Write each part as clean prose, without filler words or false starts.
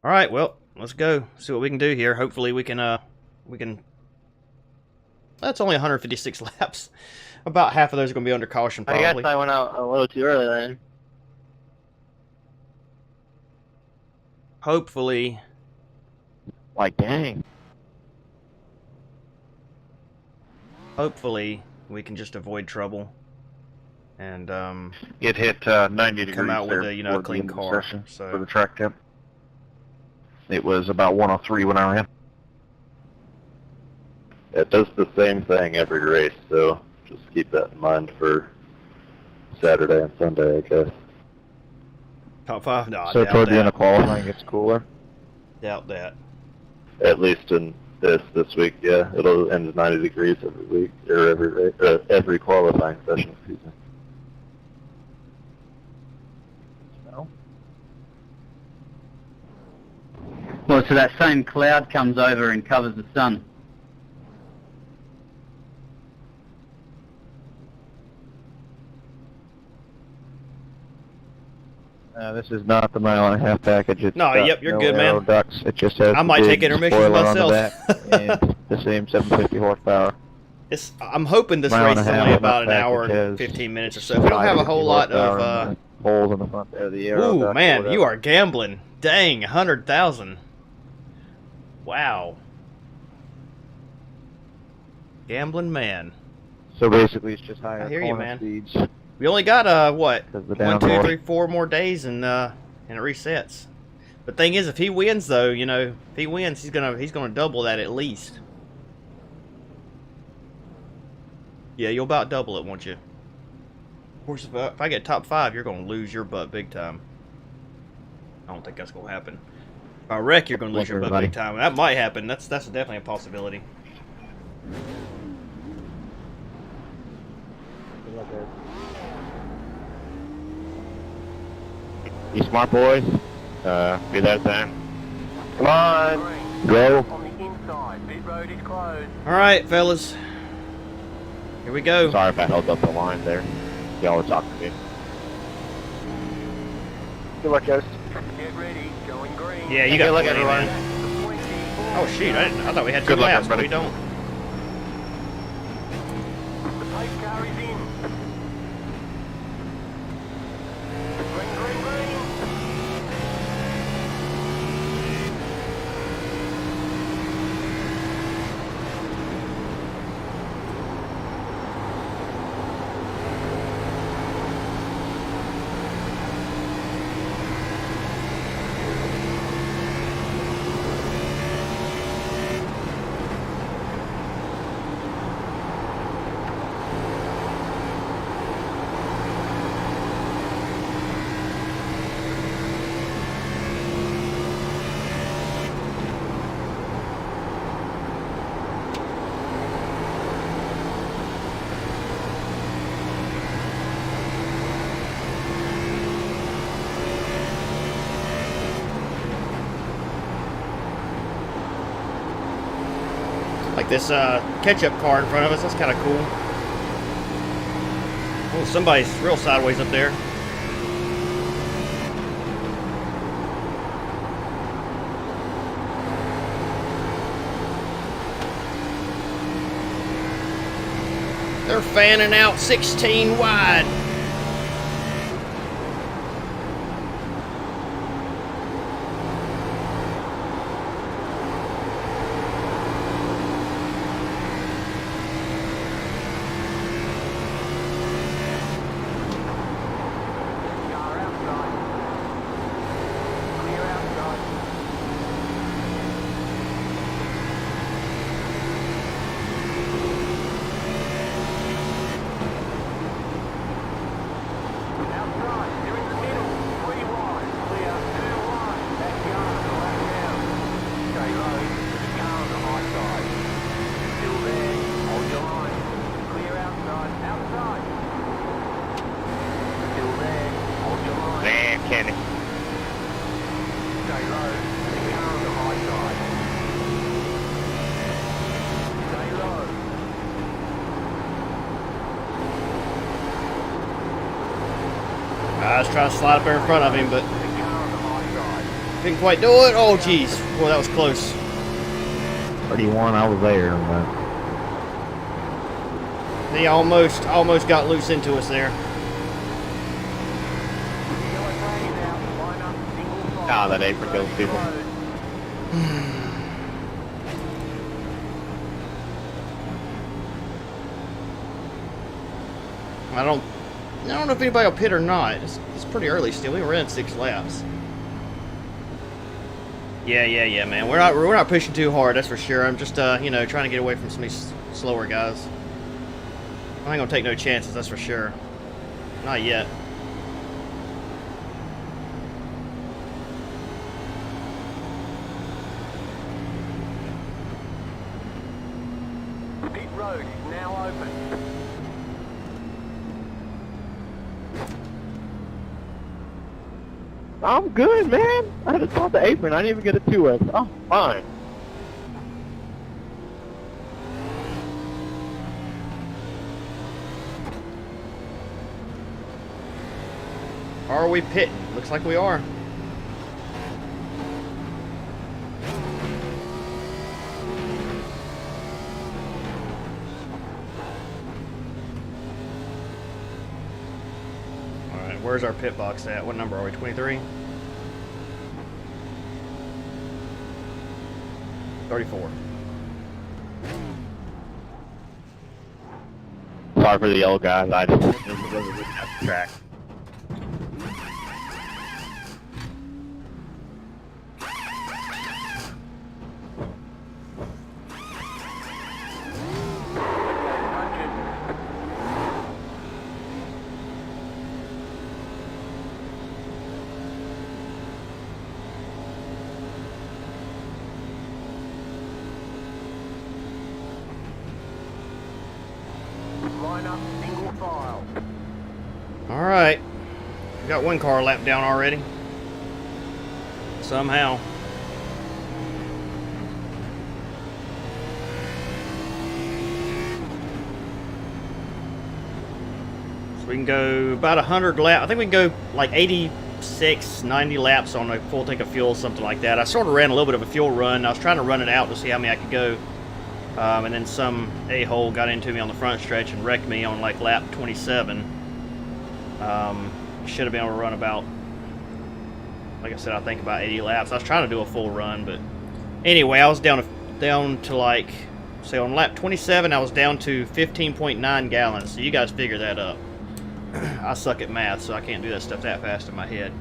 All right, well, let's go. See what we can do here. Hopefully we can, that's only 156 laps. About half of those are going to be under caution, probably. I guess I went out a little too early then. Hopefully. Like, dang. Hopefully we can just avoid trouble. And, It hit 90 degrees come out with there a, you know, before the clean end of the car. session So for the track temp. It was about 103 when I ran. It does the same thing every race, so just keep that in mind for Saturday and Sunday, I guess. top 5? No, I So doubt toward the end of that. qualifying, it's cooler. Doubt that. At least in this week, yeah. It'll end at 90 degrees every week, or every qualifying session, excuse me. Well, so that same cloud comes over and covers the sun. This is not the mile-and-a-half package. It's No, got yep, you're no good, man. aero ducts. It just has I the might big take intermission spoiler on the myself. back and the same 750 horsepower. I'm hoping this Mile race and is a half only on about that an hour package and has 15 minutes or so. We don't have a whole lot 550 horsepower of, and the holes in the front there, the aero ooh, duct or man, you whatever. are gambling. Dang, 100,000. Wow. Gambling man. So basically, it's just higher I hear you, corner man. speeds. We only got, what? 'Cause the 1, 2, downforce. 3, 4 more days and it resets. The thing is, if he wins, though, you know, if he wins, he's gonna double that at least. Yeah, you'll about double it, won't you? Of course, if I get top 5, you're gonna lose your butt big time. I don't think that's gonna happen. If I wreck, you're gonna lose your butt Everybody. big time. That might happen. That's definitely a possibility. You smart boys. Be there then. Come on, go. On the inside, pit road is closed. All right, fellas. Here we go. Sorry if I held up the line there. Y'all were talking to me. Good luck, guys. Get ready, going green. Yeah, you got luck, plenty, everyone. man. Oh shoot! I thought we had 2 Good luck, laps, but we everybody. don't. The pace car is in. Green, green, green. Like this catch-up car in front of us. That's kind of cool. Oh, somebody's real sideways up there. They're fanning out 16 wide. Car outside. Clear outside. Outside, you're in the middle. 3 wide, clear, 2 wide. Back yard, right down. Stay low, the car on the high side. Still there, hold your line. Clear outside, outside. Still there, hold your line. Man, Kenny. Stay low, the car on the high side. Stay low. I was trying to slide up there in front of him, but The car on the high side. Didn't quite do it. Oh, jeez. Boy, that was close. 31, I was there. But He almost got loose into us there. Yellow flag is out. Line up, single file. Ah, that apron kills people. Road. I don't know if anybody will pit or not. It's pretty early still. We ran 6 laps. Yeah, man. We're not pushing too hard. That's for sure. I'm just trying to get away from some of these slower guys. I ain't gonna take no chances. That's for sure. Not yet. Pit road is now open. I'm good, man. I just saw the apron. I didn't even get a 2X. Oh, fine. Are we pitting? Looks like we are. Alright, where's our pit box at? What number are we? 23? 34. Sorry for the yellow guys. I just wasn't at the track. Line up, single file. Alright. We got one car lapped down already. Somehow. So we can go about 100 laps. I think we can go like 86, 90 laps on a full tank of fuel, something like that. I sort of ran a little bit of a fuel run. I was trying to run it out to see how many I could go. And then some a-hole got into me on the front stretch and wrecked me on like lap 27. Should have been able to run about, like I said, I think about 80 laps. I was trying to do a full run, but anyway, I was down to like, say on lap 27, I was down to 15.9 gallons. So you guys figure that up. I suck at math, so I can't do that stuff that fast in my head.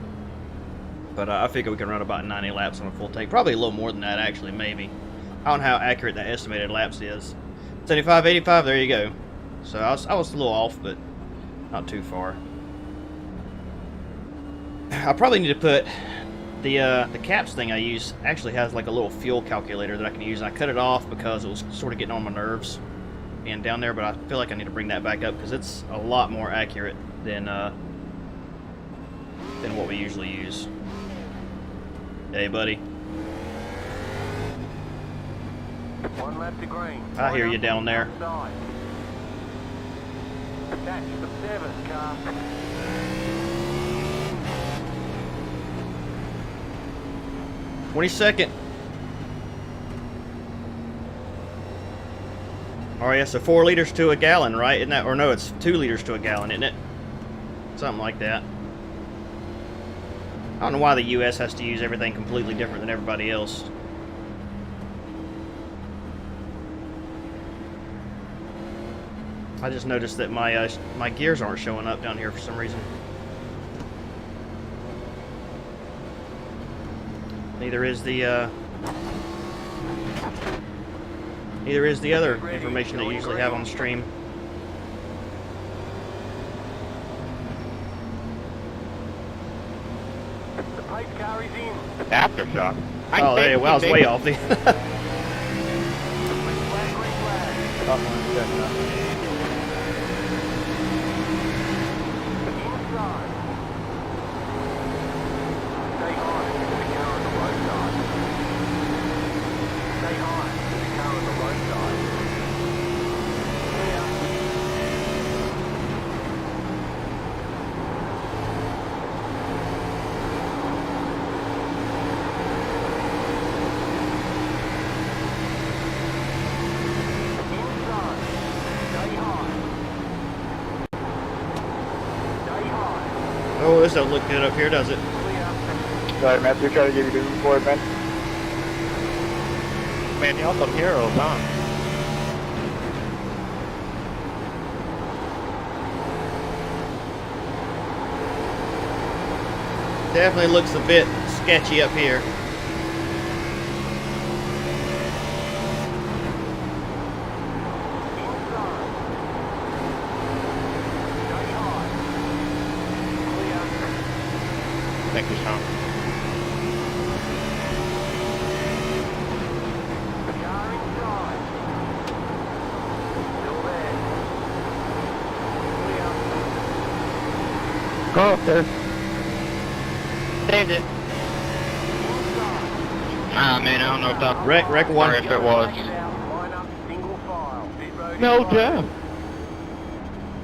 But I figure we can run about 90 laps on a full tank. Probably a little more than that, actually, maybe. I don't know how accurate that estimated laps is. 75, 85, there you go. So I was a little off, but not too far. I probably need to put the caps thing I use actually has like a little fuel calculator that I can use. And I cut it off because it was sort of getting on my nerves being down there, but I feel like I need to bring that back up because it's a lot more accurate than what we usually use. Hey, buddy. One lap to green. I hear you down there. Outside. Catch the 7th car. 22nd. Oh yeah, so 4 liters to a gallon, right? Isn't that, or no, it's 2 liters to a gallon, isn't it? Something like that. I don't know why the U.S. has to use everything completely different than everybody else. I just noticed that my gears aren't showing up down here for some reason. Neither is the other information that you usually have on the stream. The pace car is in. Aftershock. Oh, there you go. I was way off. Green flag, green flag. Inside. Stay high to the car on the roadside. Stay high to the car on the roadside. Clear. windows don't look good up here, does it? Sorry, Matthew, try to give you moving forward, man. Man, y'all up here all the time. Definitely looks a bit sketchy up here. Thank you, Sean. Go up there. Saved it. Ah, man, I don't know if that Wreck or one. if it was. No job.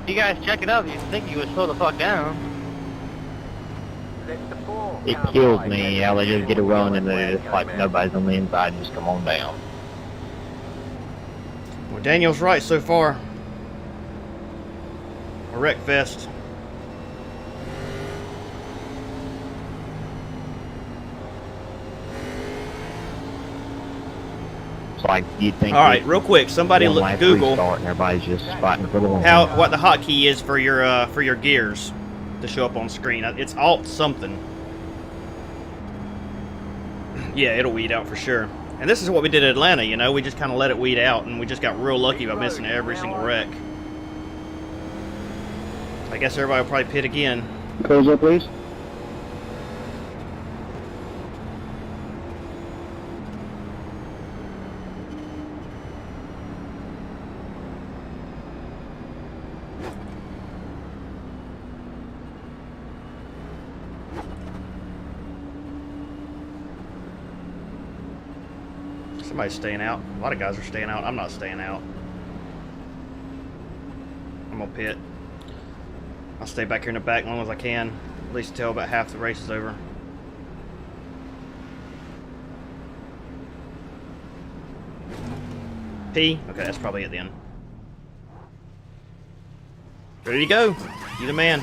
You guys check it up. You think you would slow the fuck down. It kills me how they just get a run and then it's like nobody's on the inside and just come on down. Well, Daniel's right so far. A wreck fest. It's like you'd think. All right, real quick, somebody look Google and everybody's just fighting for the one. what the hotkey is for your gears to show up on screen. It's Alt something. Yeah, it'll weed out for sure. And this is what we did at Atlanta, you know, we just kind of let it weed out, and we just got real lucky by missing every single wreck. I guess everybody will probably pit again. Close up, please. Somebody's staying out. A lot of guys are staying out. I'm not staying out. I'm gonna pit. I'll stay back here in the back as long as I can. At least until about half the race is over. P? Okay, that's probably it then. Ready to go. You the man.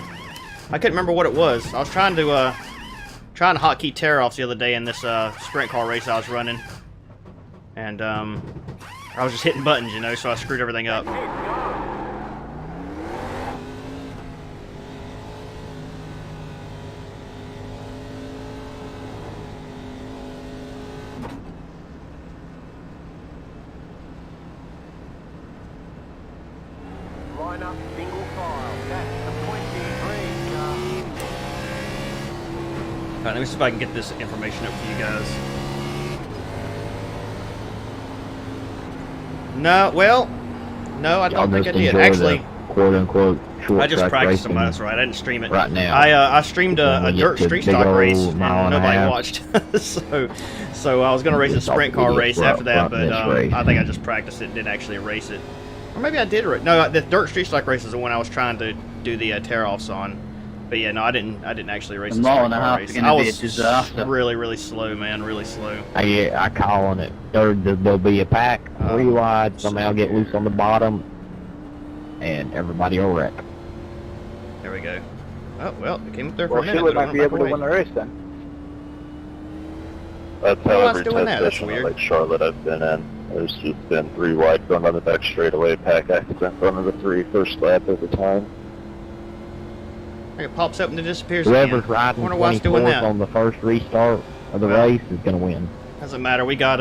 I couldn't remember what it was. I was trying to hotkey tear-offs the other day in this sprint car race I was running. And I was just hitting buttons, you know, so I screwed everything up. Line up single file. That's the 23 car. Alright, let me see if I can get this information up for you guys. No, well, no, I don't think I did. Actually, quote unquote short I just track practiced them. racing That's right. I didn't stream it right now. I streamed a When we dirt get to street big stock old race, and mile and a nobody half. watched. so I was gonna race a Just sprint off car the race front- after that, front but this race. I think I just practiced it, didn't actually race it, or maybe I did. No, the dirt street stock race is the one I was trying to do the tear-offs on. But yeah, no, I didn't actually race A the mile sprint and a car half race. is gonna I be a was disaster. really slow, man, really slow. I call on it. There'll be a pack, 3 wide, somehow get loose on the bottom, and everybody will wreck. There we go. Oh well, it came up there for Well, a minute. Sheila but it might be went back able to away. win the race then. That's Who how else every doing test that? That's session weird. at like Charlotte I've been in. There's just been 3 wide going on the back straightaway, pack accident front of the 3 first lap every time. It pops up and it disappears Whoever's again. riding Wonder why it's doing 24th that. on the first restart of the Well, race is going to win. Doesn't matter. We got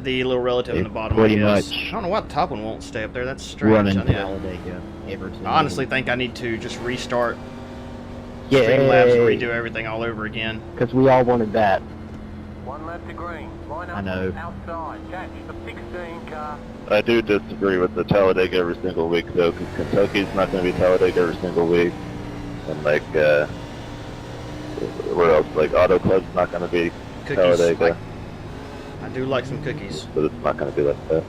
the little relative in the It's bottom. pretty I guess. much I don't know why the top one won't stay up there. That's strange. Running I, need to- Talladega every single I honestly think I need to just restart Yeah, Streamlabs and redo everything all over again. because we all wanted that. 1 lap to green. Line up I know. outside. Catch the 16 car. I do disagree with the Talladega every single week though, because Kentucky's not going to be Talladega every single week, and like where else? Like Auto Club's not going to be Cookies. Talladega, I do like some cookies. but it's not going to be like that.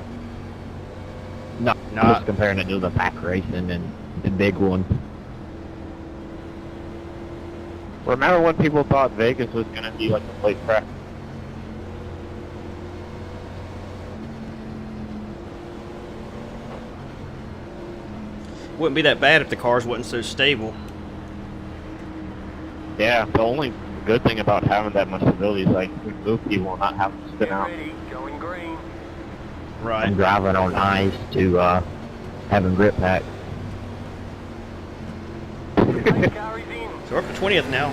No, Nah. just comparing it to the pack racing and the big one. Remember when people thought Vegas was going to be like a late track? Wouldn't be that bad if the cars wasn't so stable. Yeah, the only good thing about having that much stability is like we move people and not having to spin Get out. ready, going green. Right. I'm driving on ice to having grip pack. Pace car is in. So we're up to 20th now.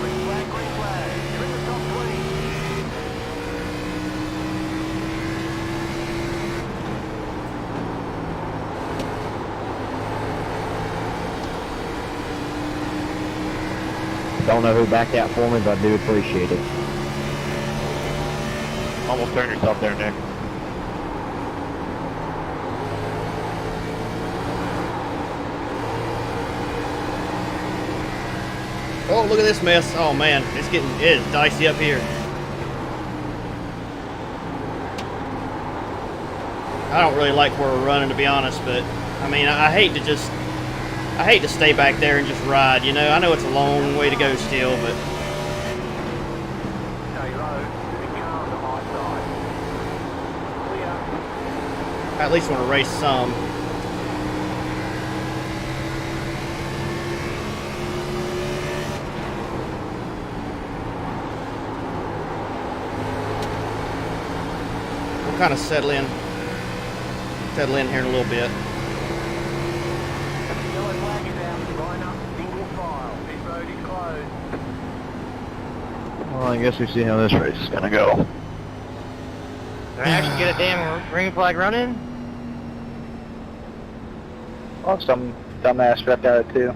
Green flag, green flag. You're in the top 20. Don't know who backed out for me, but I do appreciate it. Almost turned yourself there, Nick. Oh, look at this mess. Oh man, it is dicey up here. I don't really like where we're running, to be honest, but I mean, I hate to stay back there and just ride, you know. I know it's a long way to go still, but Stay low. There's a car on the high side. Clear. I at least want to race some. We'll kind of settle in here in a little bit. Yellow flag is out. Line up, single file. This road is closed. Well, I guess we see how this race is gonna go. Did I actually get a damn green flag running? Oh, some dumbass wrecked out of two.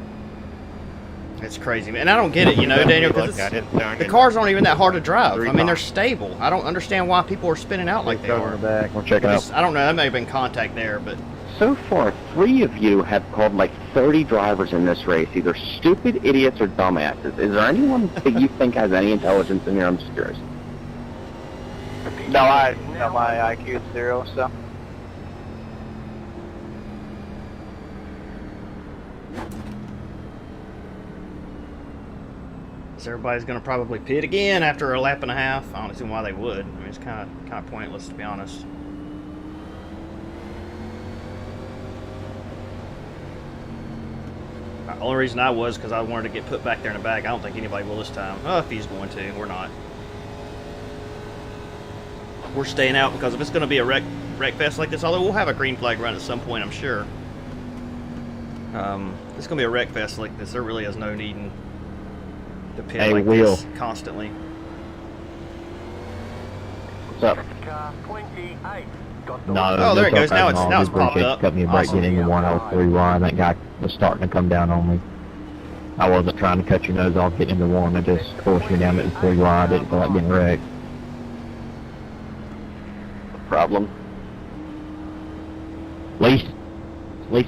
It's crazy, man. And I don't get it, you know, Daniel, because the cars aren't even that hard to drive. I mean, they're stable. I don't understand why people are spinning out like they are. Back. We're checking out. I don't know. That may have been contact there, but So far, 3 of you have called like 30 drivers in this race, either stupid idiots or dumbasses. Is there anyone that you think has any intelligence in here? I'm just curious. No, my IQ is 0, so. so everybody's going to probably pit again after a lap and a half. I don't see why they would. I mean, it's kind of pointless, to be honest. The only reason I was because I wanted to get put back there in the back. I don't think anybody will this time. Oh, if he's going to, we're not. We're staying out because if it's going to be a wreck fest like this, although we'll have a green flag run at some point, I'm sure. It's going to be a wreck fest like this. There really is no need to pit Hey, like Will. this constantly. What's up? Car 28. Got the No, Oh, there it goes. Now it's I popped appreciate up. you cutting me a break, Awesome. getting into one. I was 3 wide. That guy was starting to come down on me. I wasn't trying to cut your nose off, getting into one. I just forced me down to 3 wide. Didn't feel like getting wrecked. Problem? At least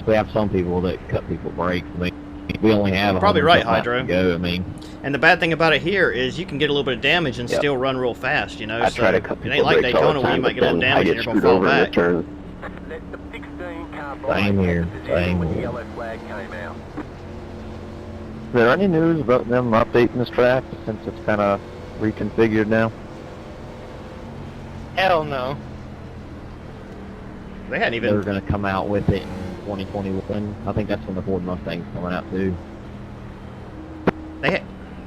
we have some people that cut people breaks. I mean, we only have. You're probably 100 right, laps Hydro. to go. I mean, And the bad thing about it here is you can get a little bit of damage and Yep. still run real fast, you know. I so try to cut it people ain't like breaks all Daytona the where you time, might but get a little then I damage get and you're going screwed to fall over in back. return. Let the 16 car Same here, same when the here. yellow flag came out. is there any news about them updating this track since it's kind of reconfigured now? Hell no. They hadn't They were even. going to come out with it in 2021. I think that's when the Ford Mustang's coming out too. They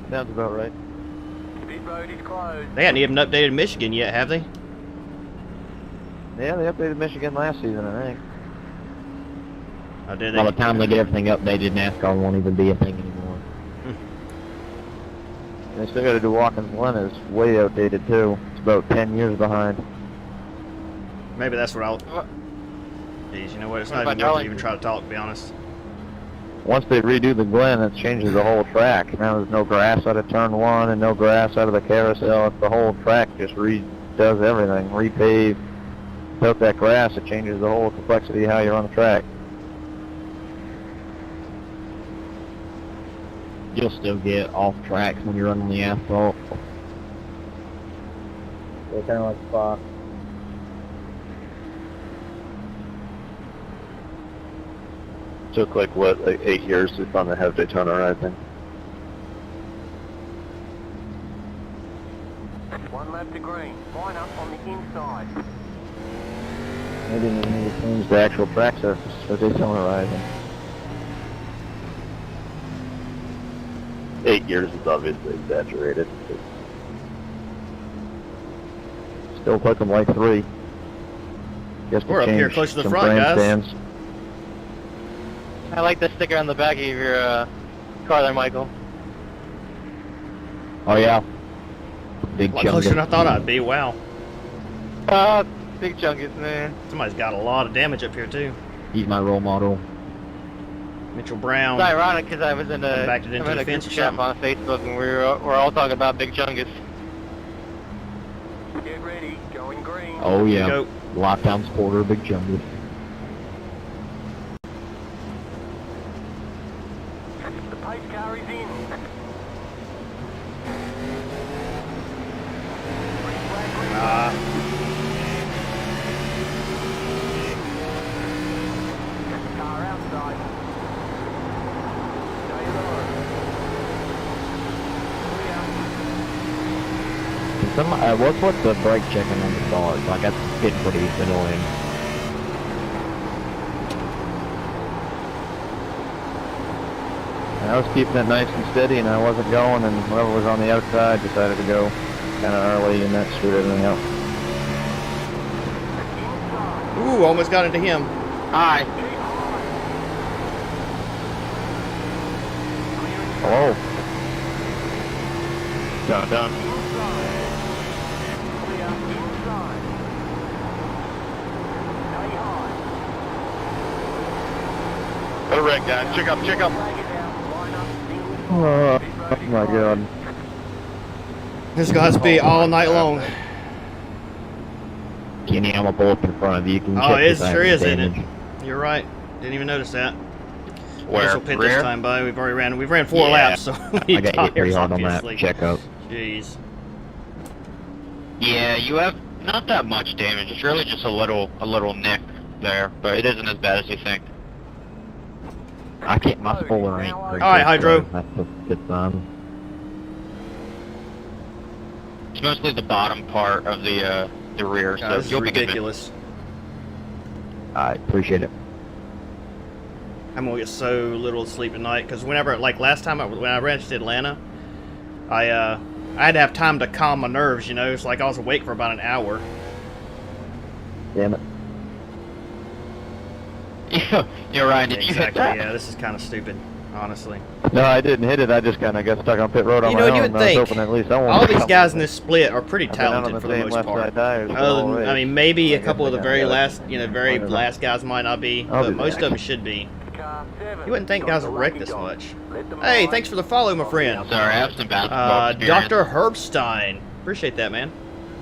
Sounds about right. Pit road is closed. hadn't even updated Michigan yet, have they? Yeah, they updated Michigan last season, I think. Oh, did By the they? time they get everything updated, NASCAR won't even be a thing anymore. They still got to do Watkins Glen. It's way outdated too. It's about 10 years behind. Maybe that's what I'll. What? Jeez, you know what? It's What not about even worth it to Darlington? even try to talk, to be honest. Once they redo the Glen, it changes the whole track. Now there's no grass out of turn 1 and no grass out of the carousel. It's the whole track just redoes everything. Repave. Without that grass, it changes the whole complexity of how you run the track. You'll still get off tracks when you run on the asphalt. They're kind of like Fox. Took like what, like 8 years to finally have Daytona Rising. One lap to green. Line up on the inside. They didn't even need to change the actual track surface for decelerating. 8 years is obviously exaggerated. Still took them like 3. Guess We're up here change close to the some front, guys. grandstands. I like the sticker on the back of your car there, Michael. Oh yeah. Big A lot closer than I chungus. thought I'd be. Wow. Big chungus, man. Somebody's got a lot of damage up here too. He's my role model. Mitchell Brown. It's ironic because I was in a, Backed it into I'm in the a fence group or chat something. on Facebook and we're all talking about Big Chungus. Get ready, going green. Oh yeah. Go. Lockdown supporter, big chungus. The pace car is in. Car outside. Stay low. What's the brake checking on the stars? Like that's getting pretty annoying. I was keeping it nice and steady, and I wasn't going, and whoever was on the outside decided to go kind of early, and that screwed everything up. Ooh, almost got into him. Hi. Hello. Done. Clear inside. Stay high. Go red, guys. Check up. Flag it out. Line up. Single. Oh my god. This guy's be all night long. Kenny, I'm a bullet in front of you. You can Oh, check it if I sure have is, isn't it? damage. You're right. Didn't even notice that. Where? Guess we'll pit Rear? this time, buddy. We've ran 4 Yeah. laps, so we I need got hit pretty tires, hard on that obviously. checkup. Jeez. Yeah, you have not that much damage. It's really just a little nick there, but it isn't as bad as you think. I can't, my spoiler ain't very All right, good, Hydro. so That's a good sign. It's mostly the bottom part of the rear, God, so this is you'll be good. ridiculous. I appreciate it. I'm gonna get so little sleep at night because whenever, like last time when I ran to Atlanta, I had to have time to calm my nerves. You know, it's like I was awake for about an hour. Damn it. You're right. Did you hit Exactly. that? Yeah, this is kind of stupid, honestly. No, I didn't hit it. I just kind of got stuck on pit road on You my know, own. you would and I was think hoping at least someone all would these help guys me. in this split are pretty I've been out on talented for the same most left part. side tires Other all than, race. I mean, maybe a I guess couple of the I very gotta- last, very whatever. last guys might not be, I'll but do most that. of them should be. Car 7. You wouldn't think guys would wreck this much. Let them Hey, ride. thanks for the follow, my friend. Sorry, I have some basketball experience. Dr. Herbstein. Appreciate that, man.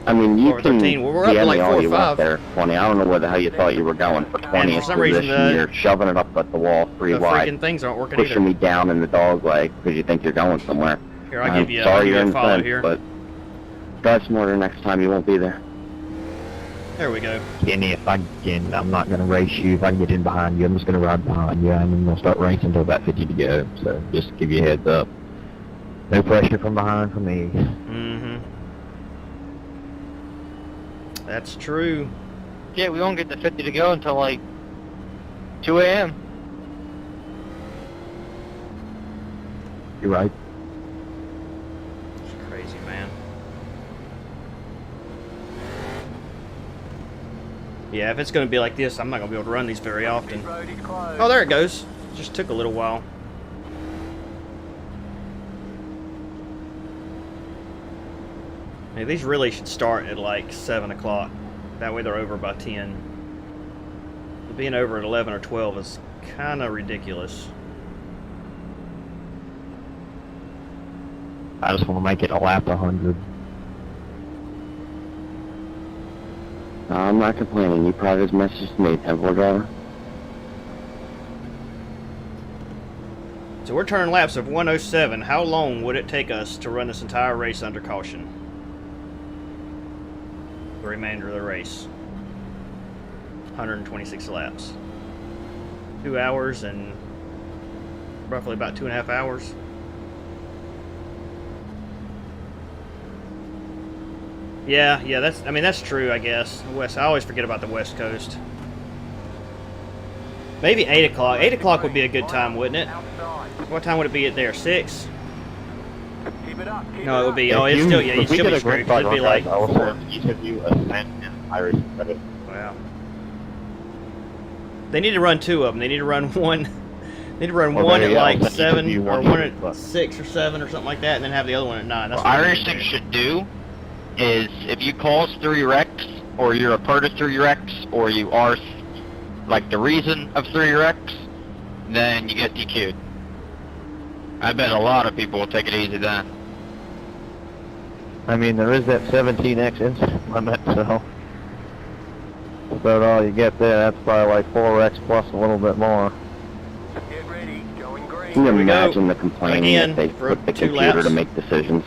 I mean, you Or can 13. Well, we're up to DM like me 4 all or you 5. want there, 20. I don't know where the hell you thought you were going for 20 for in some reason, position. You're shoving it up at the wall, 3 The wide, freaking things aren't working pushing either. me down in the dog leg because you think you're going somewhere. Here, I'll I'm give you sorry you're a in follow front, here. but drive smarter next time. You won't be there. There we go. Kenny, if I can, I'm not going to race you. If I can get in behind you, I'm just going to ride behind you. I'm going to start racing until about 50 to go. So just to give you a heads up. No pressure from behind for me. Mm-hmm. That's true. Yeah, we won't get to 50 to go until like 2 a.m. You're right. It's crazy, man. Yeah, if it's going to be like this, I'm not going to be able to run these very often. Pit road is closed. Oh, there it goes. Just took a little while. Hey, these really should start at like 7 o'clock. That way they're over by 10. But being over at 11 or 12 is kind of ridiculous. I just want to make it a lap 100. I'm not complaining. You probably as much as me, Temple driver. So we're turning laps of 107. How long would it take us to run this entire race under caution? The remainder of the race. 126 laps. 2 hours and roughly about 2.5 hours. Yeah, that's true, I guess. I always forget about the West Coast. Maybe 8 o'clock. 8 o'clock would be a good time, wouldn't it? Outside. What time would it be at there? 6? Keep it up. Keep No, it would be. If Oh, it's you- still, yeah, you'd if we still get be a green screwed. flag It'd be run, like guys, I will 4. send each of you a cent in iRacing credit. Wow. They need to run 2 of them. They need to run one. They need to run Well, one there at you go. like I'll send each of 7 you or one one green at flag. 6 or 7 or something like that, and then have the other one at 9. That's What what they need to iRacing do. should do is if you cause 3 wrecks, or you're a part of 3 wrecks, or you are like the reason of 3 wrecks, then you get DQ'd. I bet a lot of people will take it easy then. I mean, there is that 17x incident limit, so about all you get there. That's probably like 4x plus a little bit more. Get ready. Going green. Can you we go. imagine the complaining Again, if they for put the 2 computer laps. to make decisions?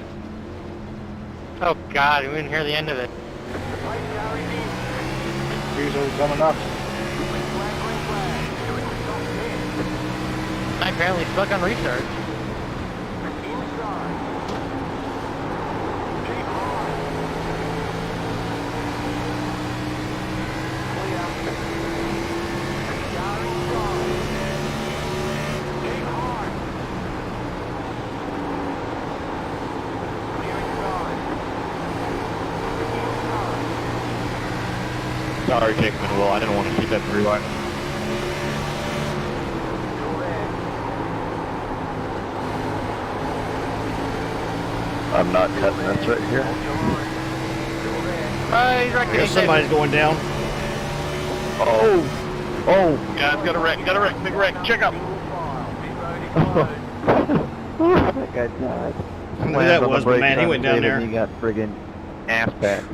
Oh God, we didn't hear the end of it. Pace car is in. Usually coming up. Green flag, green flag. You're in the top 10. I apparently stuck on restart. Inside. Keep high. Clear. Car inside. Keep high. Clear inside. Inside. Sorry, Jakeman. Well, I didn't want to keep that 3 line. Still there. I'm not cutting this right here. Hold your line. Still there. He's wrecking. There's somebody's going down. Oh! Oh! Guys, got a wreck, big wreck, check out! Single file. Pit road is closed. That guy died. I don't know who that was, but man, he went down there. He got friggin' ass packed.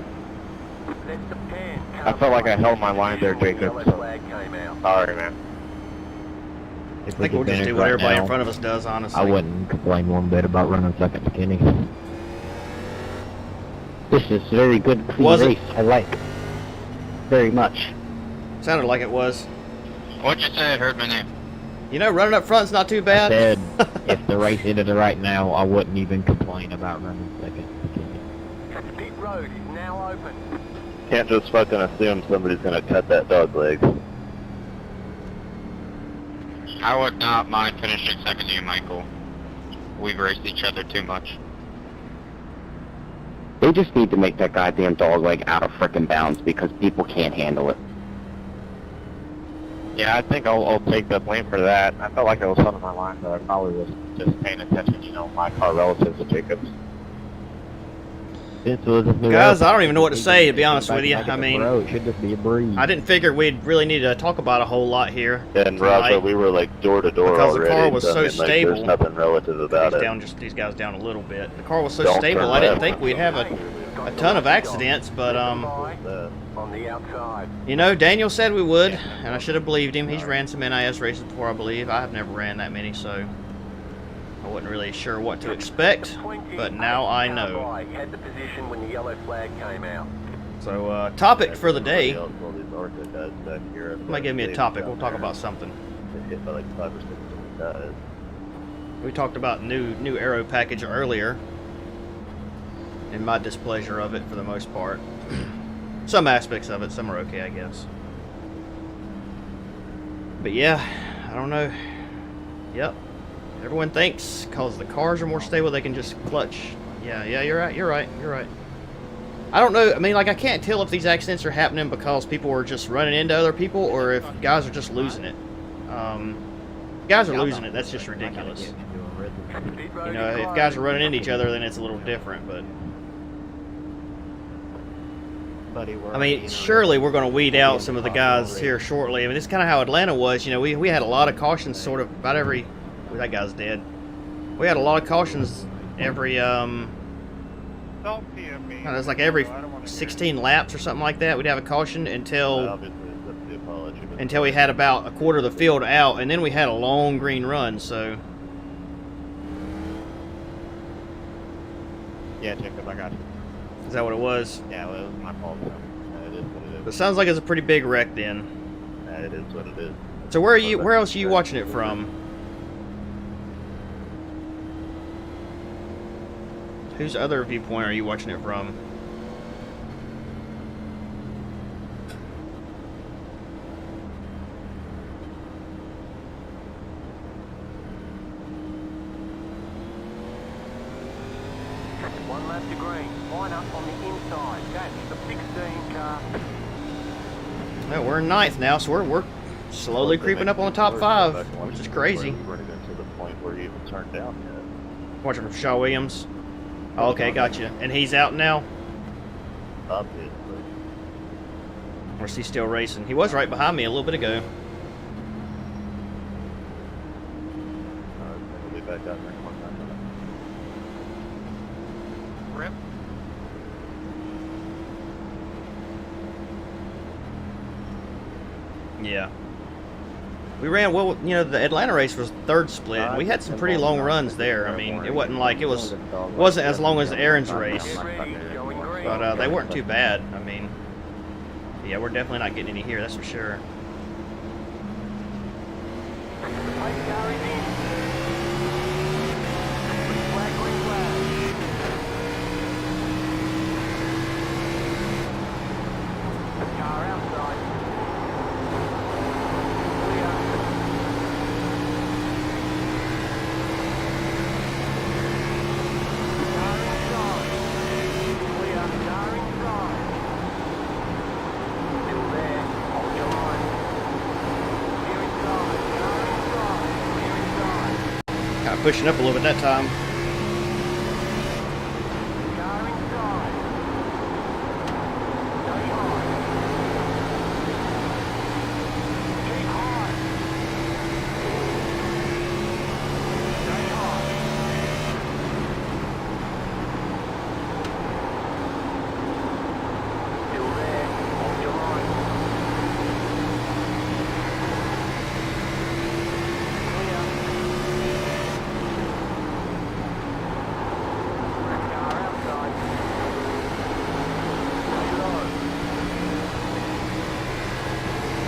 Let's depend. I felt like I held my line there, Jacob, Yellow so- flag came out. Sorry, man. I think we'll just do what everybody in front of us does, honestly. I wouldn't complain one bit about running second to Kenny. This is very good, clean Was it? race. I like very much. Sounded like it was. What'd you say? I heard my name. You know, running up front's not too bad. I said if the race ended right now, I wouldn't even complain about running second to Kenny. Pit road is now open. Can't just fucking assume somebody's gonna cut that dog leg. I would not mind finishing second to you, Michael. We've raced each other too much. They just need to make that goddamn dog leg out of frickin' bounds because people can't handle it. Yeah, I think I'll take the blame for that. I felt like I was on my line, but I probably was just paying attention, you know, my car relative to Jacob's. Guys, I don't even know what to say, to be honest with you. I mean, it should just be a breeze. I didn't figure we'd really need to talk about a whole lot here. And Rafa, tonight. we were like door to door Because the already. car was I so mean, like, stable. There's nothing relative about These it. down, just these guys down a little bit. The car was so Don't stable, turn I didn't left. think we'd have a ton of accidents, but On the outside. you know, Daniel said we would, and I should have believed him. He's ran some NiS races before, I believe. I have never ran that many, so I wasn't really sure what to expect, but now I know. Had the position when the yellow flag came out. So, topic for the day. All these Arca guys back here. Somebody give me a topic. We'll talk about something. Get hit by like 5 or 6 different guys. We talked about new aero package earlier, and my displeasure of it for the most part. Some aspects of it, some are okay, I guess. But yeah, I don't know. Yep. Everyone thinks because the cars are more stable, they can just clutch. Yeah, you're right. I don't know. I mean, like, I can't tell if these accidents are happening because people are just running into other people or if guys are just losing it. Guys are losing it. That's just ridiculous. You know, if guys are running into each other, then it's a little different, but I mean, surely we're going to weed out some of the guys here shortly. I mean, this is kind of how Atlanta was. You know, we had a lot of cautions sort of about every... Oh, that guy's dead. We had a lot of cautions every... it was like every 16 laps or something like that. We'd have a caution until we had about a quarter of the field out, and then we had a long green run, so... Yeah, Jacob, I got you. Is that what it was? Yeah, well, it was my fault. So. It is what it It is. sounds like it's a pretty big wreck then. It is what it is. So where are you? Where else are you watching it from? Whose other viewpoint are you watching it from? 1 lap to green. Line up on the inside. That's the 16 car. Well, we're in 9th now, so we're slowly creeping up on the top 5, which is crazy. We weren't even to the point where you even turned down yet. Watching from Shaw Williams. Oh, okay, gotcha. And he's out now? Obviously. Or is he still racing? He was right behind me a little bit ago. He'll be back out there in 1 minute. Rip. Yeah. We ran, well, you know, the Atlanta race was 3rd split. And we had some pretty long runs there. I mean, it wasn't like it wasn't as long as Aaron's race. Get ready. Going green. But they weren't too bad. I mean, yeah, we're definitely not getting any here, that's for sure. Pace car is in. Green flag, green flag. Car outside. Clear. Car inside. Clear. Car inside. Still there. Hold your line. Clear inside. Car inside. Clear inside. Kind of pushing up a little bit that time. Car inside. Stay high. Keep high. Stay high. Still there. Hold your line. Clear. Car outside. Stay low.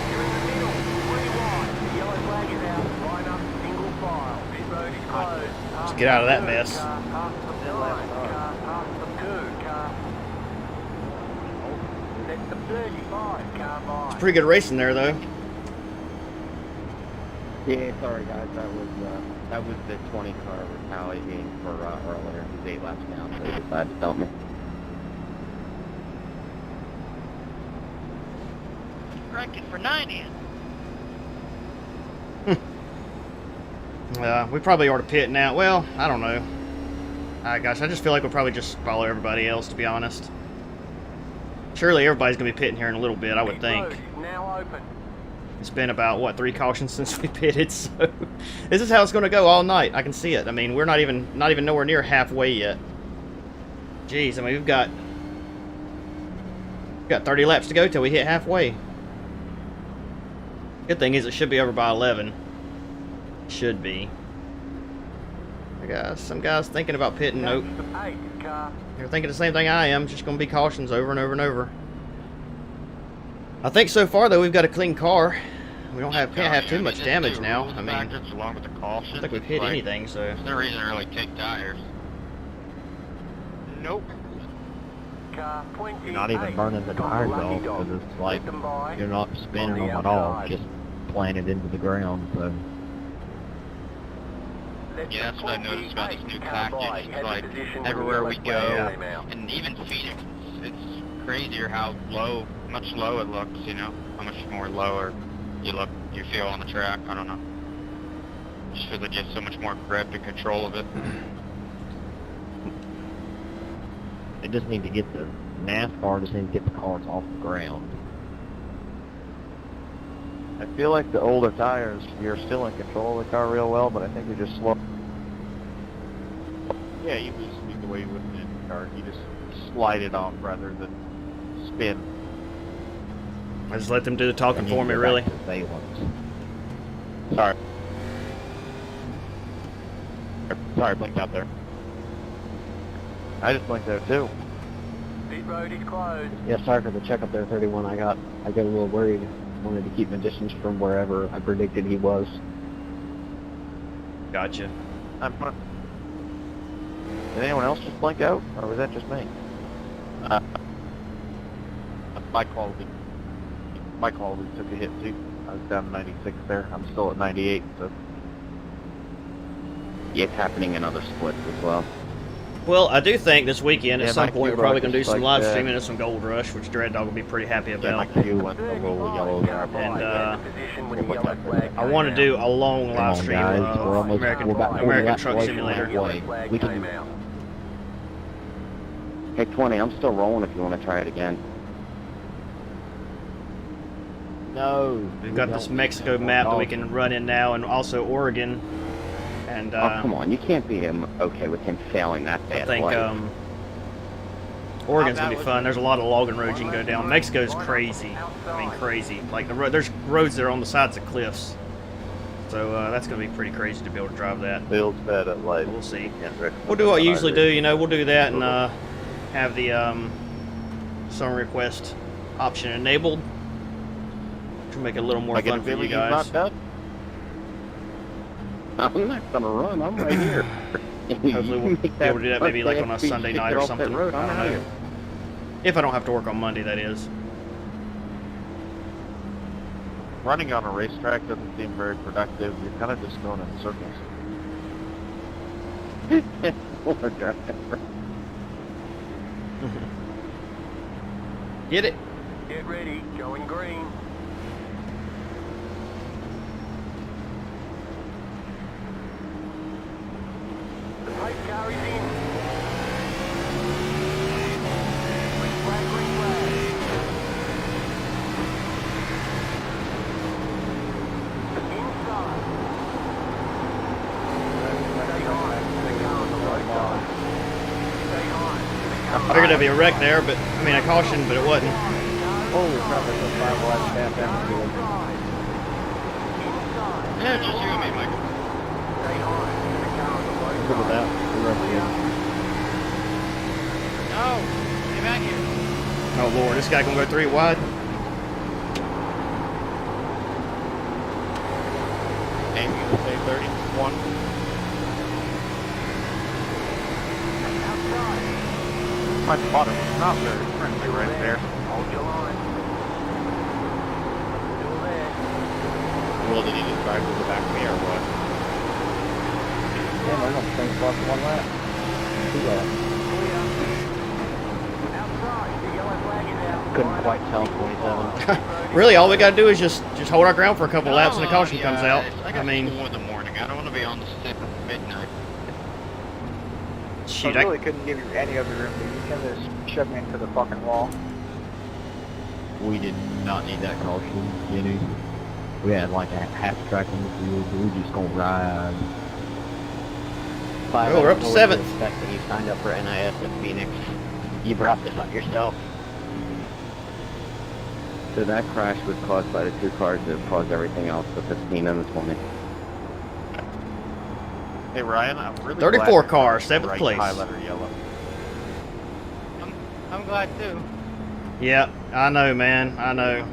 You're in the middle. 3 wide. The yellow flag is out. Line up. Single file. Pit road is closed. Let's get out of that mess. Car past the 9. Car past the 2. Car. That's the 35. Car by. Pretty good racing there, though. Yeah, sorry guys, that was the 20 car retaliating for earlier. He's 8 laps down, so he decided to dump me. Wrecking for 90. We probably ought to pit now. Well, I don't know. Gosh, I just feel like we'll probably just follow everybody else, to be honest. Surely everybody's going to be pitting here in a little bit, I would Pit think. road is now open. It's been about, what, 3 cautions since we pitted, so this is how it's going to go all night. I can see it. I mean, we're not even nowhere near halfway yet. Jeez, I mean, we've got 30 laps to go till we hit halfway. Good thing is it should be over by 11. Should be. I got some guys thinking about pitting. Nope. That's the 8 car. They're thinking the same thing I am. Just going to be cautions over and over and over. I think so far though we've got a clean car. We can't have too much damage now. I mean, along with the caution, I don't think we've hit anything, so. There's no reason to really take tires. Nope. Car 28. You're not even burning the tires off, because it's like you're not spinning them at all, just planted into the ground. So Yeah, that's what I noticed about this new tactic. It's like everywhere we go, and even Phoenix, it's crazier how much low it looks, you know? How much more lower you feel on the track, I don't know. Just feels like you have so much more grip and control of it. they just need to get the NASCAR just need to get the cars off the ground. I feel like the older tires, you're still in control of the car real well, but I think you're just slow. Yeah, you just speed the way you would in the car. You just slide it off rather than spin. I just let them do the talking for me, really. Sorry. Sorry, blinked out there. I just blinked there too. Pit road is closed. Yeah, sorry for the checkup there, 31. I got a little worried. Wanted to keep my distance from wherever I predicted he was. Gotcha. I'm fine. Did anyone else just blink out, or was that just me? My quality took a hit too. I was down to 96 there. I'm still at 98, so. Yeah, it's happening in other splits as well. Well, I do think this weekend at Yeah, some my point we're Cuba probably going to do just some like live that. streaming of some Gold Rush, which Dread Dog will be pretty happy Yeah, my about. Q went a little yellow there. And I want to do a long live on, stream guys. of We're almost- American, we're about American 20 laps Truck away from Simulator. halfway. We can- Hey, 20, I'm still rolling if you want to try it again. No. We've got this Mexico map that we can run in now, and also Oregon. And Oh, come on. You can't be okay with him failing that I bad. think Oregon's gonna be fun. There's a lot of logging roads you can go down. Mexico's crazy. I mean, crazy. Like there's roads that are on the sides of cliffs. So that's gonna be pretty crazy to be able to drive that. Fields bad at light. We'll see. Can't recommend We'll do what we that usually either. do. You know, we'll do that and have the song request option enabled to make it a little more I get a fun for you feeling he's guys. not done. I'm not gonna run. I'm right here. Hopefully we'll be able to do that maybe like on a Sunday night or something. Road, I don't know. If I don't have to work on Monday, that is. Running on a racetrack doesn't seem very productive. You're kind of just going in circles. Get it? Get ready, going green. The pace car is in. Green flag, green flag. Inside. Stay high. The car on the right side. Stay high. I figured there'd be a wreck there, but I mean, I cautioned, but it wasn't. Holy crap, there's a 5 laps back down the field. Yeah, just you and me, Michael. Stay high. The car on the right Good with that. We're up here. No, get back here. Oh lord, this guy gonna go 3 wide? Aim you to say 31. My spotter was not very friendly right there. Hold your line. Still there. Well, did he just drive to the back of me or what? Yeah, we're on the same spot for 1 lap. 2 laps. Clear. Outside. The yellow flag is out. Couldn't quite tell 27. Really, all we gotta do is just hold our ground for a couple laps and the caution Oh, comes yeah, out. I I got mean, school in the morning. I don't want to be on the stick at midnight. shoot, I really couldn't give you any other room, dude. You can just shove me into the fucking wall. We did not need that caution, you know. We had like a half track on the field, so we just gonna ride. Oh, we're up to 7th. When you signed up for NIS in Phoenix, you brought this on yourself. So that crash was caused by the 2 cars that caused everything else, the 15 and the 20. Hey Ryan, I'm really 34 glad cars, you're 7th right place. Highlighter yellow. I'm glad too. yeah, I know, man, I know.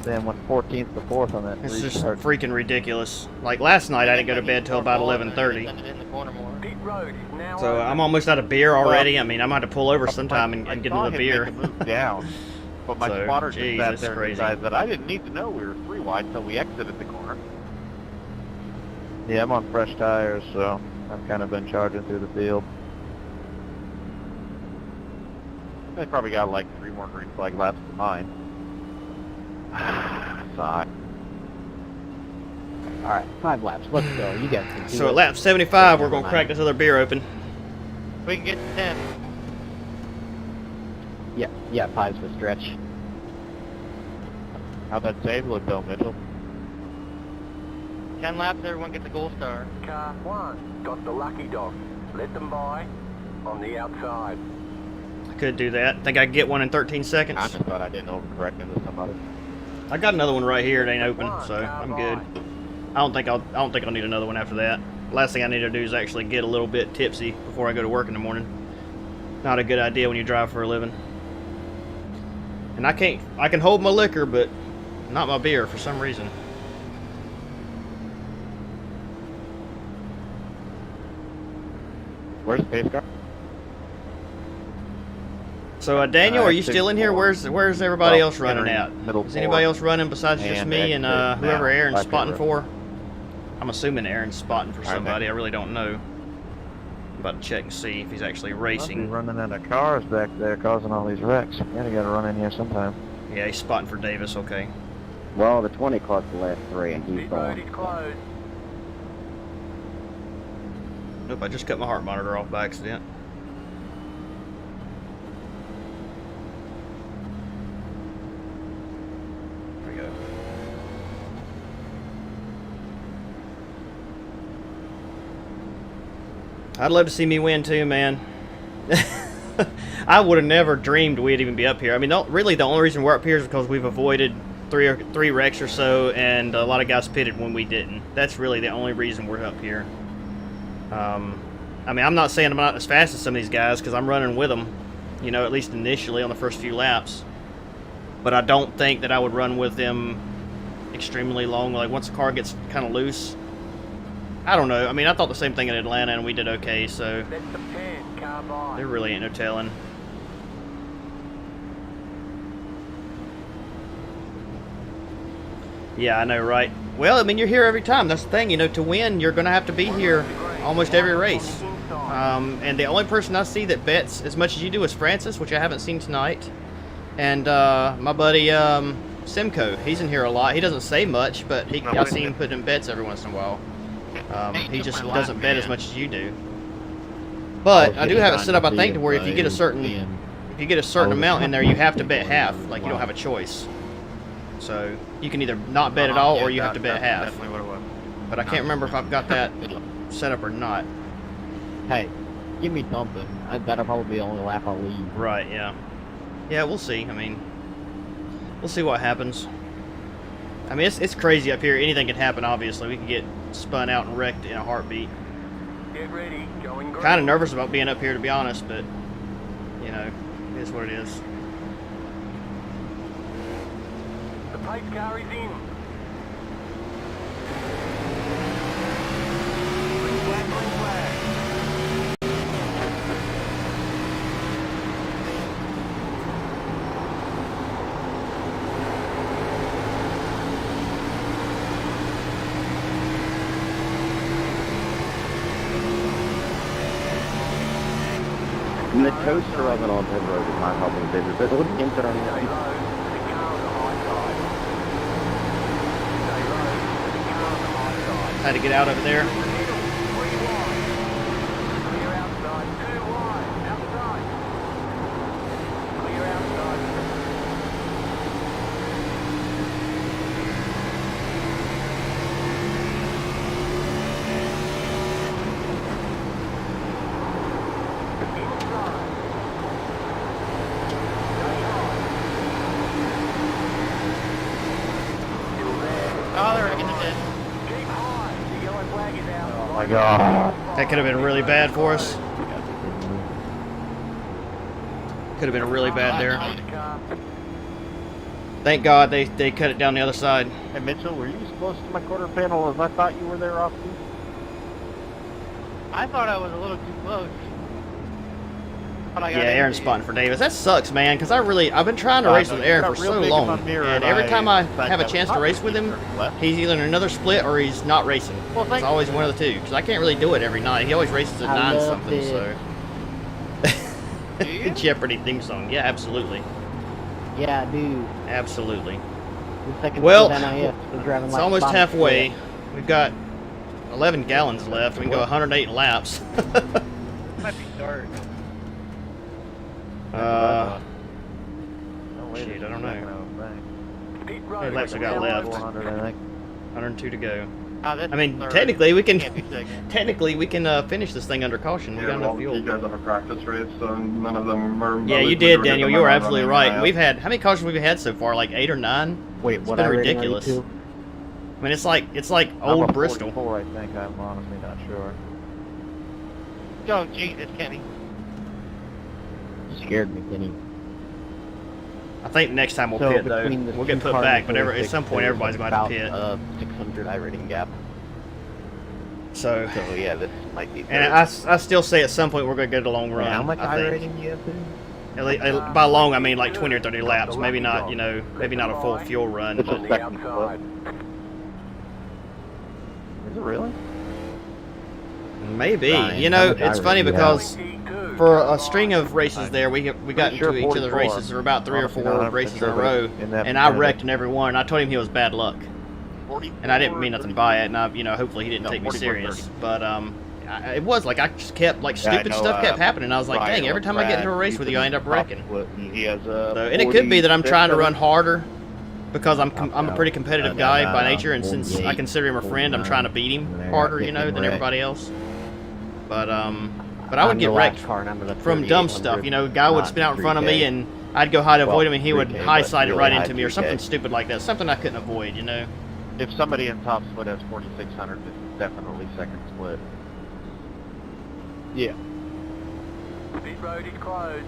Then went 14th to 4th on that. It's just restart. freaking ridiculous. Like last night, I didn't go to bed till about 11:30. Pit road is now So open. I'm almost out of beer already. I mean, I might have to pull over sometime I and get saw another him beer. make a move down, but my So, spotter just geez, sat that's there and crazy. decided that I didn't need to know we were 3 wide until we exited the corner. Yeah, I'm on fresh tires, so I've kind of been charging through the field. They probably got like 3 more green flag laps than mine. Sigh. Alright, 5 laps. Let's go. You got it. So at lap 75, we're gonna crack this other beer open. We can get to 10. Yeah, 5's the stretch. How'd that save look though, Mitchell? 10 laps, everyone gets a gold star. Car 1 got the lucky dog. Let them by on the outside. I could do that. Think I can get one in 13 seconds. I just thought I didn't overcorrect into somebody. I got another one right here. It ain't open, so I'm good. I don't think I'll need another one after that. Last thing I need to do is actually get a little bit tipsy before I go to work in the morning. Not a good idea when you drive for a living. And I can hold my liquor, but not my beer for some reason. Where's the pace car? So Daniel, are you still in here? Where's everybody else running entering at? middle Is anybody four else running besides just and me and exit whoever now, Aaron's by pit spotting road. for? I'm assuming Aaron's spotting for All right, somebody. I really don't know. about to check and see if he's actually Must be racing. running out of cars back there causing all these wrecks. Yeah, they gotta run in here sometime. Yeah, he's spotting for Davis. Okay. Well, the 20 caught the last 3 and he's Pit road gone. is closed. Nope, I just cut my heart monitor off by accident. There we go. I'd love to see me win too, man. I would have never dreamed we'd even be up here. I mean, really the only reason we're up here is because we've avoided three wrecks or so, and a lot of guys pitted when we didn't. That's really the only reason we're up here. I mean, I'm not saying I'm not as fast as some of these guys because I'm running with them, you know, at least initially on the first few laps. But I don't think that I would run with them extremely long. Like, once the car gets kind of loose, I don't know. I mean, I thought the same thing in Atlanta, and we did okay, so That's the pen, car by. there really ain't no telling. Yeah, I know, right? Well, I mean, you're here every time. That's the thing, you know, to win, you're going to have to be here almost every race. And the only person I see that bets as much as you do is Francis, which I haven't seen tonight. And my buddy Simco, he's in here a lot. He doesn't say much, but I see him putting in bets every once in a while. He just doesn't bet as much as you do. But I do have it set up, I think, to where if you get a certain amount in there, you have to bet half. Like, you don't have a choice. So you can either not bet at all, or you have to bet half. Definitely what it was. But I can't remember if I've got that set up or not. Hey, give me something. That'll probably be the only lap I'll leave. Right, yeah. Yeah, we'll see. I mean, we'll see what happens. I mean, it's crazy up here. Anything can happen, obviously. We can get spun out and wrecked in a heartbeat. Get ready, going green. Kind of nervous about being up here, to be honest, but, you know, it is what it is. The pace car is in. Green flag, green flag. And the toaster oven on pit road is not helping the business. There's a little insert on Stay the low, the car on the high side. Stay low, the car on the high side. Had to get out over there. Middle, 3 wide. Clear outside, 2 wide. Outside. Clear outside. Inside. Stay high. Still there. Oh, they're wrecking the pit. Keep high. The yellow flag is out. Oh my god. That could have been really bad for us. Could have been really bad there. Thank God they cut it down the other side. Hey Mitchell, were you as close to my quarter panel as I thought you were there off too? I thought I was a little too close. But I Yeah, got Aaron's into spotting for Davis. That sucks, man, because I've been trying to race with Aaron for so long, and every time I have a chance to race with him, he's either in another split or he's not racing. It's always one of the two, because I can't really do it every night. He always races at 9 something, so. Do you? Jeopardy theme song. Yeah, absolutely. Yeah, I do. Absolutely. The second Well, split NiS was driving It's like almost Bob halfway. Split. We've got 11 gallons left. We can go 108 laps. Might be dark. Shit, I don't know. Pit How many road. laps we got left? 400, I think. 102 to go. Oh, that's I mean, third. technically we can Can't be second. finish this thing under caution. We got enough fuel. You guys have a practice race, so none of them are... Yeah, you did, Daniel. You were absolutely right. We've had, how many cautions we've had so far? Like 8 or 9? Wait, It's what been I rating are you ridiculous. to? I mean, it's like I'm old a Bristol. 44, I think. I'm honestly not sure. Oh, Jesus, Kenny. You scared me, Kenny. I think next time we'll So pit though. between the We'll get two put cars back, and but at 36, some point there's everybody's going to have to about pit. 600 I-rating gap. So, So yeah, this might be. and I still say at some point we're going to get a long run. How much I think. I-rating do you have to? At least, by long I mean like 20 or 30 laps. Maybe not, you know, maybe not a full fuel run. It's But On the second outside. Is it really? Maybe. Ryan, You how know, much it's iRacing funny do you because T2, for a string of races there, we got Pretty into sure each of the 44. races, or about 3 or Honestly, 4 not 100% races in sure, a but row, in that and I vicinity. wrecked in every one. And I told him he was bad luck, and I didn't mean nothing by it. And I, you know, hopefully he didn't take me serious. But it was like I just kept like stupid stuff kept happening. I was like, dang, every time I get into a race with you, I end up wrecking. He has a. So, and it could be that I'm trying to run harder because I'm a pretty competitive guy by nature, and since I consider him a friend, I'm trying to beat him harder, you know, than everybody else. But I would get wrecked from dumb stuff. You know, a guy would spin out in front of me, and I'd go high to avoid him, and he would high side it right into me, or something stupid like that. Something I couldn't avoid, you know. If somebody in top split has 4,600, it's definitely second split. Yeah. Pit road is closed.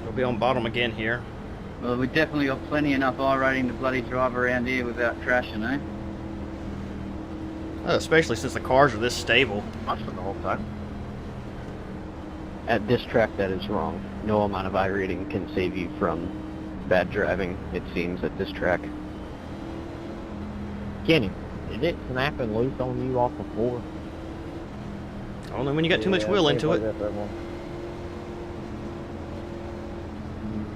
We'll be on bottom again here. Well, we definitely got plenty enough iRacing to bloody drive around here without crashing, eh? Especially since the cars are this stable. Much for the whole time. At this track, that is wrong. No amount of iRating can save you from bad driving, it seems, at this track. Kenny, did it snap and loose on you off the floor? Only when you got too much wheel into it.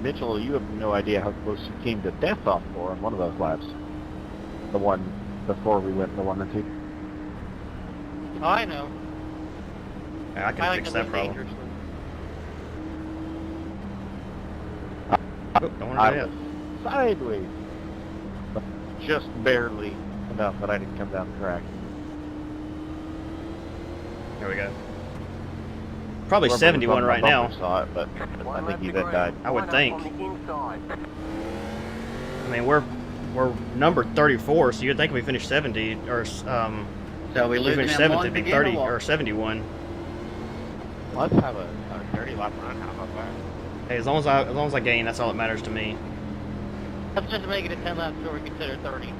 Mitchell, you have no idea how close you came to death off for on one of those laps. The one before we went the 1 and 2. Oh, I know. Yeah, I can fix that problem. Oh, don't want I to do was sideways, but just barely enough that I didn't come down the track. There we go. Probably Whoever 71 was on right my now. bumper saw it, but I think he then died. I would think. On the inside. I mean, we're numbered 34, so you'd think we finished 70, or So we we losing finished them 7th, one it'd be again 30 what? or 71. Let's have a dirty lap run. How about that? Hey, as long as I gain, that's all that matters to me. Let's just make it a 10 lap before we consider 30.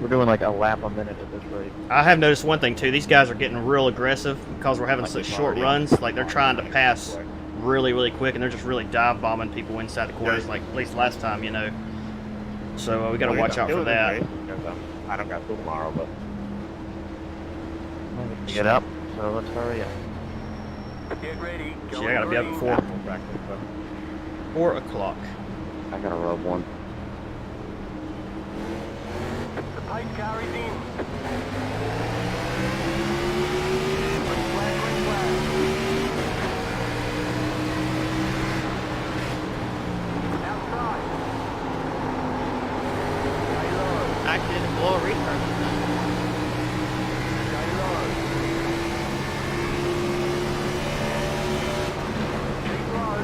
We're doing like a lap a minute at this rate. I have noticed one thing too. These guys are getting real aggressive because we're having Like such we've short already- runs. Like they're trying to pass really, really quick, and they're just really dive bombing people inside the corners. Like at least last time, you know. So we got to watch out for that. I don't got school tomorrow, but get up. So let's hurry up. Get ready. See, I gotta be up at 4 o'clock. I gotta rub one. The pace car is in. Outside. Stay low. Actually, it's below retard. Stay low. Keep low.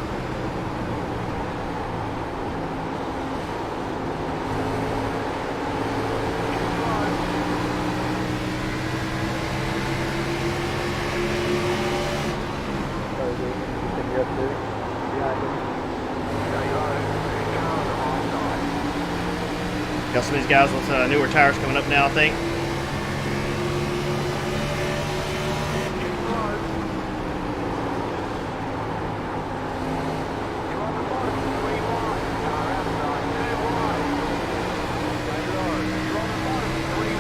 Got some of these guys with newer tires coming up now, I think.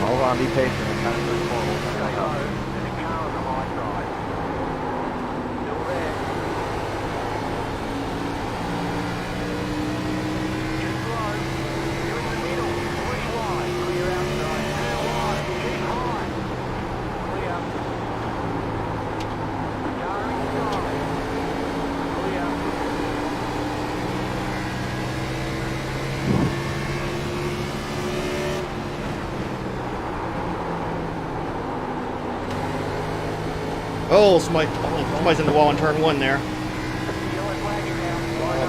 Hold on, be patient. It's kind of good forward. Oh, somebody's in the wall in turn 1 there. Oh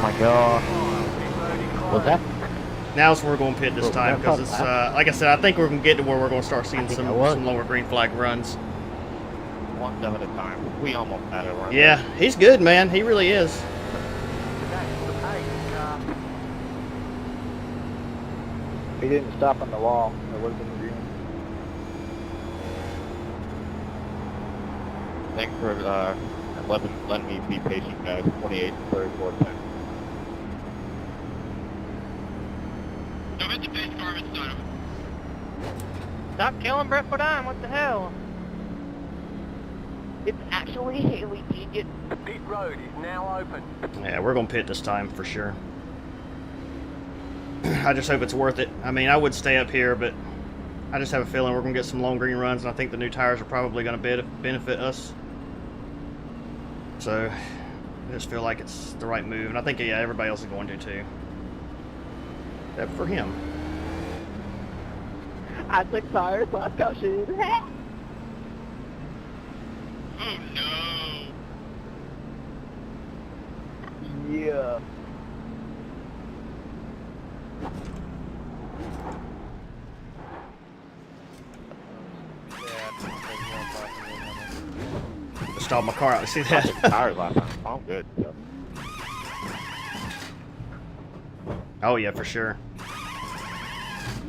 my god. What's that? Now's where we're going pit this time because it's like I said, I think we're gonna get to where we're gonna start seeing some lower green flag runs. One step at a time. We almost had it right. Yeah, he's good, man. He really is. He didn't stop on the wall. It would have been green. Thanks for letting me be patient, guys. 28, 34, 10. Don't hit the pace car, Stop killing Brett Bodine, what the hell? It's actually Haley Deegan. The pit road is now open. Yeah, we're gonna pit this time for sure. I just hope it's worth it. I mean, I would stay up here, but I just have a feeling we're gonna get some long green runs, and I think the new tires are probably gonna benefit us. So I just feel like it's the right move, and I think yeah, everybody else is going to too, except for him. I took tires last caution. Oh no! Yeah. Stalled my car out. See that? Tires last time. Oh, good. So. Oh yeah, for sure.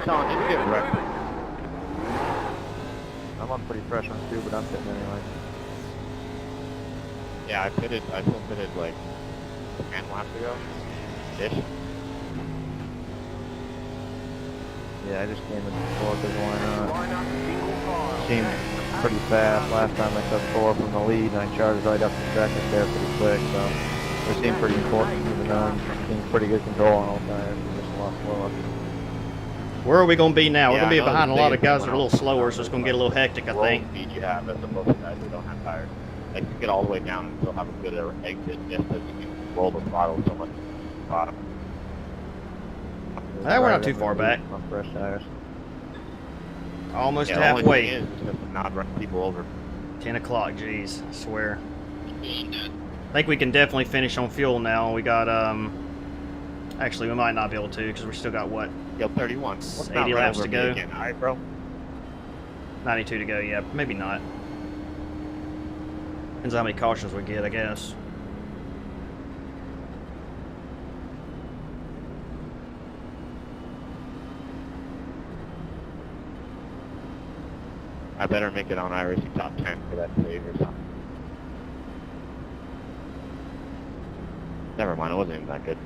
Sean, did you get wrecked? I'm on pretty fresh on too, but I'm sitting anyway. Yeah, I still pitted like 10 laps ago. Ish. Yeah, I just came in before because why not? Line up single file. Seemed pretty fast. Last time I took 4 from the lead and I charged right up the second there pretty quick, so it seemed pretty important even though I'm seeing pretty good control on all tires. Just a lot slower. Where are we gonna be now? We're Yeah, gonna be I know behind a the lot of biggest guys that are a little slower, so it's gonna get a little hectic, I Roll think. speed you have as opposed to guys who don't have tires. Like you get all the way down and still have a good exit just as you can roll the throttle so much at the bottom. We're not too far back. On fresh tires. Almost Yeah, the only thing halfway. is just to not run people over. 10 o'clock, jeez, I swear. I think we can definitely finish on fuel now. We got, actually, we might not be able to, because we still got, what, Yo, 31. Let's 80 not run laps over to me go. again, alright, bro? 92 to go, yeah, maybe not. Depends on how many cautions we get, I guess. I better make it on iRacing top 10 for that save or something. Never mind, it wasn't even that good.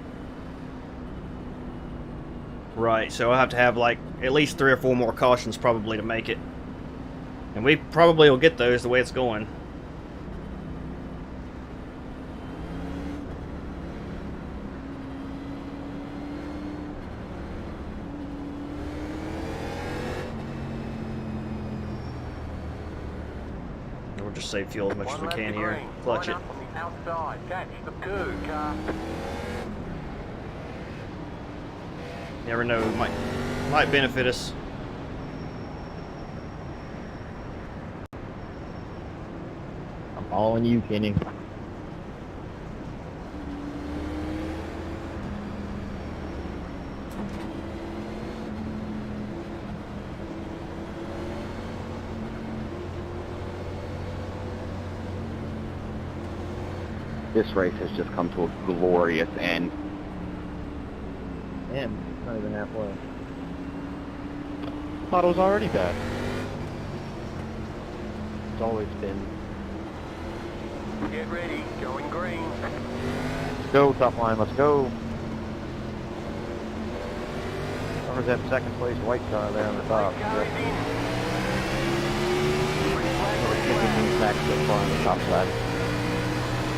Right, so I'll have to have, like, at least 3 or 4 more cautions probably to make it. And we probably will get those the way it's going. We'll just save fuel as much as we can here. Clutch it. Line up on the outside. Catch the good car. Never know, might benefit us. I'm following you, Kenny. This race has just come to a glorious end. Damn, not even halfway. Thought it was already bad. It's always been. Get ready. Going green. Let's go, top line, let's go. Where's that second place white car there on the top? Carried in. Kicking back so far on the top side.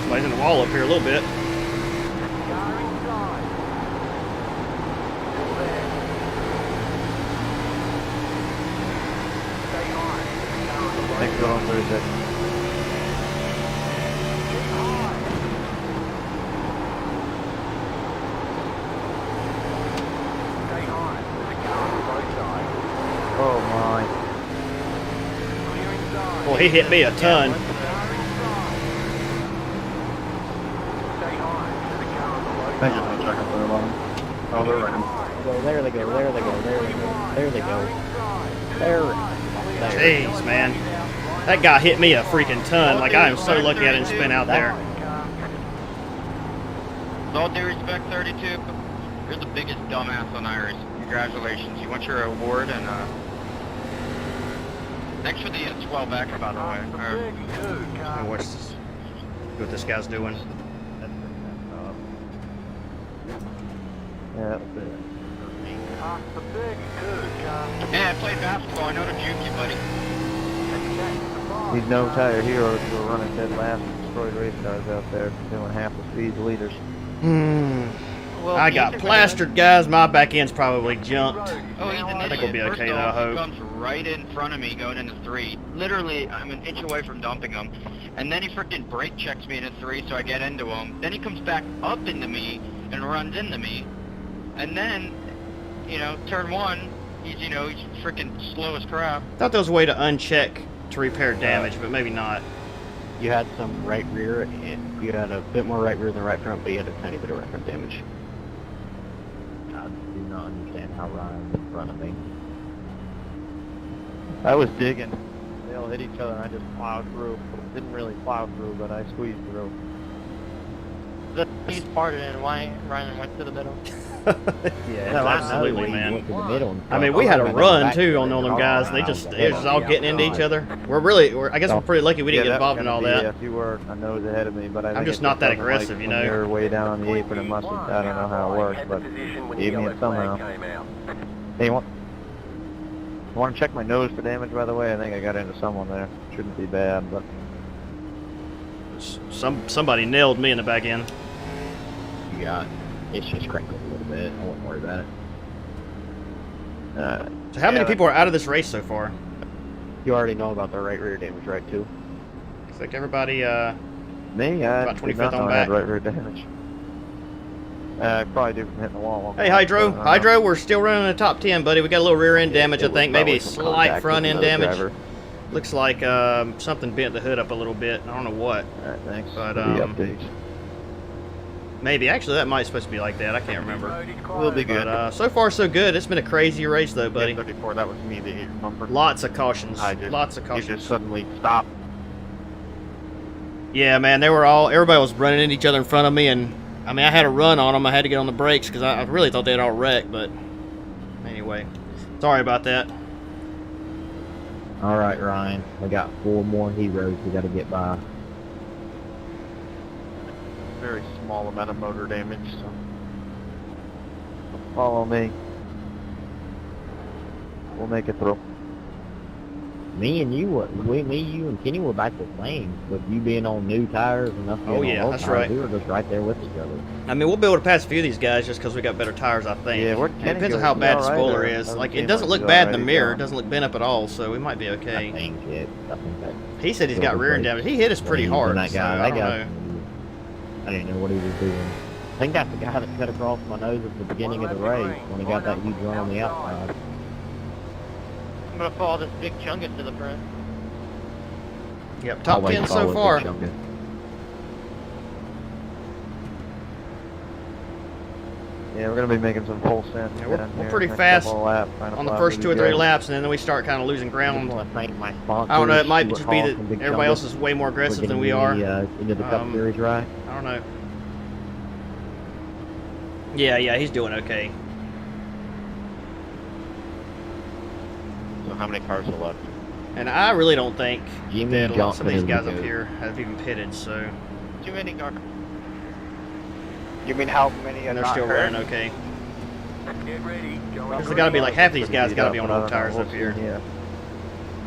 Somebody's in the wall up here a little bit. Car inside. Still there. Stay high. Car on the right Thanks for going through this. Get high. Stay high. There's a car on the roadside. Oh my. Clear inside. Well, he hit me a ton. Car inside. Stay high. There's a car on the roadside. Thank you for checking for the line. Oh, they're right. Go, there they go, there they go, there they go, there they go. There. Jeez, man. That guy hit me a freaking ton. Like, I am so lucky I didn't spin out there. With all due respect, 32, you're the biggest dumbass on iRacing. Congratulations. You want your award, and thanks for the 12 back, by the way. Let me watch this. See what this guy's doing. That's pretty messed up. Yeah, that was it. Past the 32 car. Yeah, play basketball. I know to juke you, buddy. These no tire heroes who are running dead last and destroyed race cars out there, doing half the speed of leaders. Well, I got plastered, guys. My back end's probably jumped. Oh, he's an I idiot. think we'll be First okay, though, off, I he hope. comes right in front of me going into 3. Literally, I'm an inch away from dumping him. And then he freaking brake checks me into 3, so I get into him. Then he comes back up into me and runs into me. And then, turn 1, he's freaking slow as crap. Thought there was a way to uncheck to repair damage, but maybe not. You had some right rear, and you had a bit more right rear than right front, but you had a tiny bit of right front damage. I do not understand how Ryan's in front of me. I was digging. They all hit each other and I just plowed through. Didn't really plow through, but I squeezed through. He's parted and Ryan went to the middle. Yeah, No, I absolutely, know, man. went to the middle and I mean, stuff. we had a I remember run back too there, on them all guys. They around just the they was just all head. getting into each other. I guess we're pretty lucky we didn't get involved in all that. Yes, you were a nose ahead of me, but I think I'm just it not that doesn't like aggressive, you when know. You're way down on the apron and must have, I don't know how it works, but gave me it somehow. Hey, you want to check my nose for damage, by the way? I think I got into someone there. Shouldn't be bad, but Somebody nailed me in the back end. You got it's just cranked up a little bit. I wouldn't worry about it. So how many people are out of this race so far? You already know about the right rear damage, right, too? Looks like everybody, me, I about did 25th not know on I had back. right rear damage. probably do from hitting the wall. Hey, Hydro. Hydro, we're still running in the top 10, buddy. We got a little rear end damage, I think. Maybe a slight front end damage. Looks like something bent the hood up a little bit. I don't know what. All right, thanks. But, for the updates. Maybe. Actually, that might supposed to be like that. I can't remember. We'll be good. But so far, so good. It's been a crazy race, though, buddy. 34, that was me that hit your bumper. Lots of cautions. Lots of You cautions. just suddenly stopped. Yeah, man, everybody was running into each other in front of me, and I mean, I had to run on them. I had to get on the brakes because I really thought they had all wrecked, but anyway, sorry about that. All right, Ryan. We got 4 more heroes we got to get by. Very small amount of motor damage, so. Follow me. We'll make it through. Me, you, and Kenny were about the same, with you being on new tires and us being Oh, on yeah, old that's tires. right. We were just right there with each other. I mean, we'll be able to pass a few of these guys just because we got better tires, I think. Yeah, It depends on how bad the spoiler is. Like, it doesn't look bad in the mirror. It doesn't look bent up at all, so we might be I okay. think that. He said he's got rear end damage. He hit us pretty Yeah, hard, that so guy, I that don't guy. know. I didn't know what he was doing. I think that's the guy that cut across my nose at the beginning of the race when he got that huge run on the outside. I'm gonna follow this big chungus to the front. Yep, top Always 10 so follow far. the Chungus. Yeah, we're gonna be making some full send. Yeah, we're pretty fast on the first 2 or 3 laps, and then we start kind of losing I ground. just want to thank my sponsors. I don't know, it might Stuart just be Hall that from Big everybody Chungus else is way more for aggressive than getting we are. me, into the Cup Series, right? I don't know. Yeah, he's doing okay. So how many cars are left? And I really don't think Jimmy that lots of these Johnson guys is up good. here have even pitted, so Too many cars. You mean how many are and they're not still hurt? running okay. Get ready. Because they gotta be like half these guys gotta be on old tires up here. Yeah.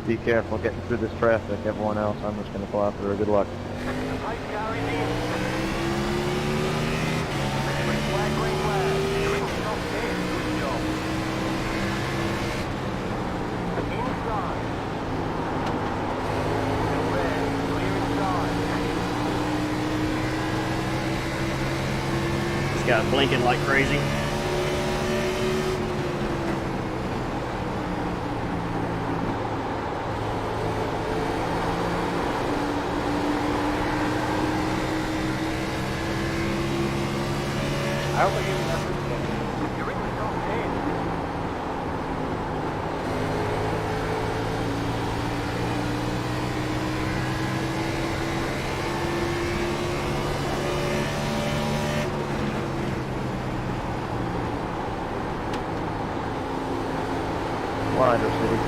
Be careful getting through this traffic. Everyone else, I'm just gonna plow through. Good luck. The pace car is in. Green flag, green flag. You're in the top 10. Good job. Inside. Still there. Clear inside. This guy's blinking like crazy. I hope I get enough room to You're in the top 10. Wider City.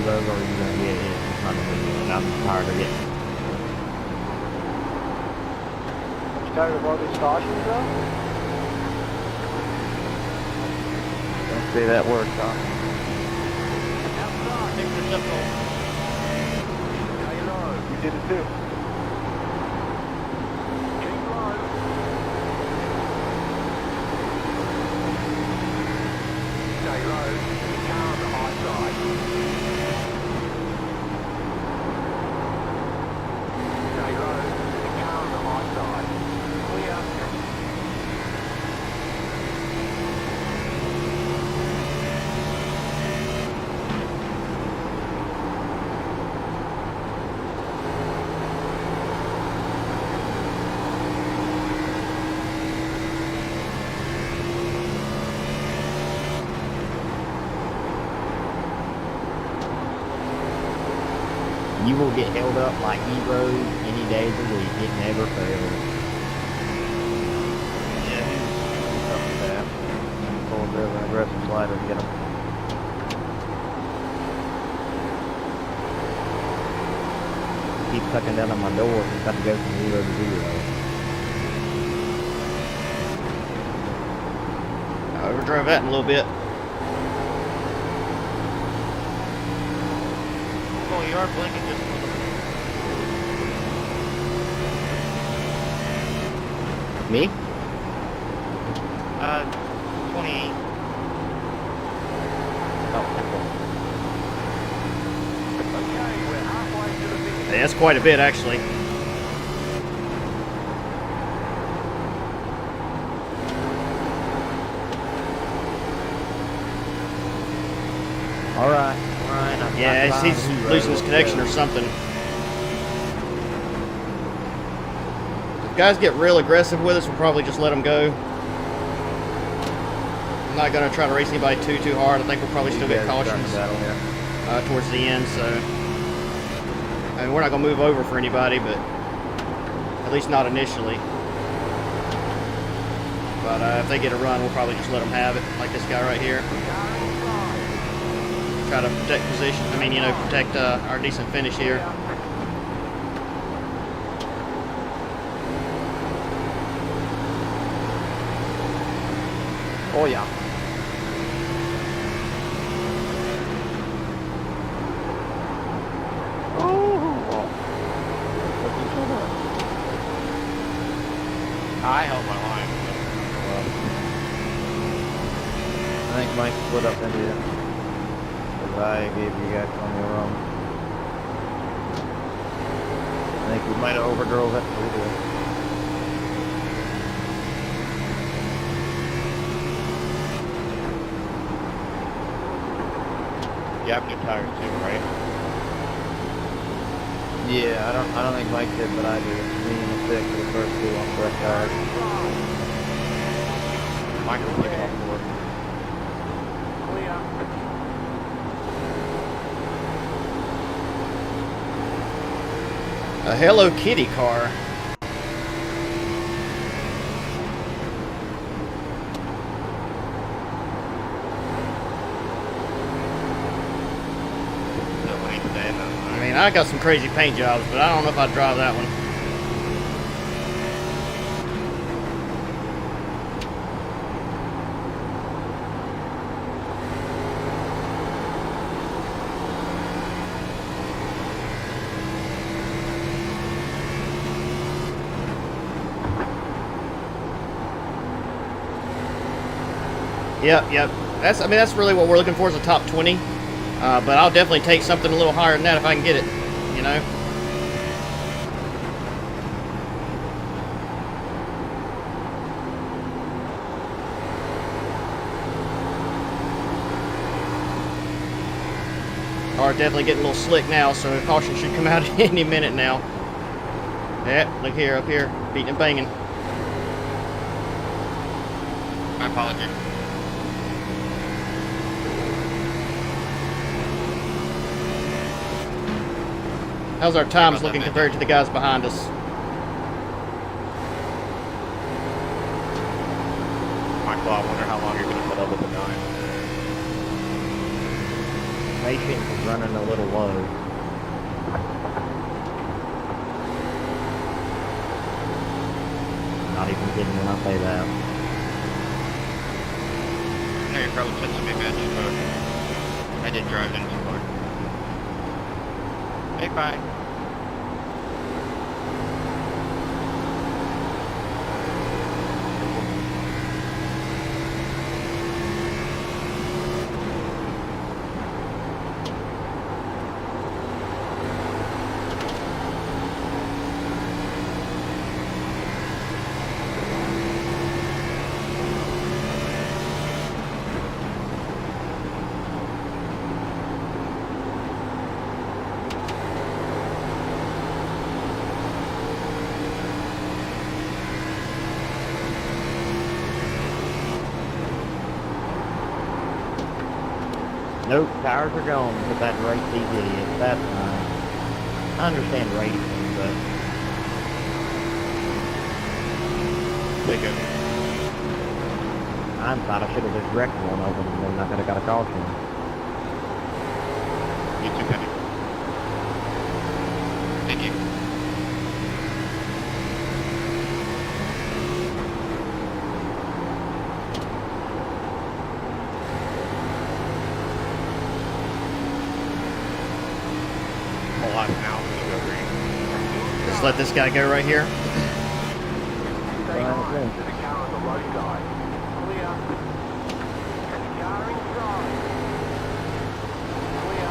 those, or are you gonna get it in front of me? And I'm tired of getting. You tired of all these cautions though? Don't say that word, Tom. You did it too. Stay low. Car on the high side. Stay low. Car on the high side. Clear. You will get held up like heroes any day of the week. It never fails. Yeah, he's up with that. Pull a bit of an aggressive slider to get him. Keep sucking down on my door and trying to go from 0 to 0. I overdrove that in a little bit. Oh, you are blinking just a little bit. Me? 28. Yeah, that's quite a bit, actually. All right. I'm Yeah, not he's trying to losing his hero, connection so- or something. If guys get real aggressive with us, we'll probably just let them go. I'm not going to try to race anybody too hard. I think we'll probably still get cautions towards the end, so... I mean, we're not going to move over for anybody, but... At least not initially. But if they get a run, we'll probably just let them have it, like this guy right here. Try to protect position. I mean, you know, protect our decent finish here. Oh yeah. I held my line. I think Mike split up into you. Because I gave you guys plenty of room. I think we might have overdrove it. We did. You have new tires too, right? Yeah, I don't think Mike did, but I did. Me and the stick for the first two on fresh tires. Mine will take off for A Hello Kitty car. I mean, I got some crazy paint jobs, but I don't know if I'd drive that one. Yep. That's really what we're looking for is a top 20. But I'll definitely take something a little higher than that if I can get it, you know? Car definitely getting a little slick now, so caution should come out any minute now. Yeah, look here, up here, beating and banging. My apologies. How's our times looking compared to the guys behind us? Michael, I wonder how long you're going to put up with the 9. Patience is running a little low. Not even kidding when I say that. I know you're probably such a big bitch, but I did drive in before. Hey, bye. Nope, tires are gone with that race these idiots. That's fine. I understand racing, but... They go. Hindsight, I should have just wrecked one of them and then I could have got a caution. You too, Penny. Thank you. Just let this guy go right here. Stay on to the car on the low side. Clear. And the car inside. Clear.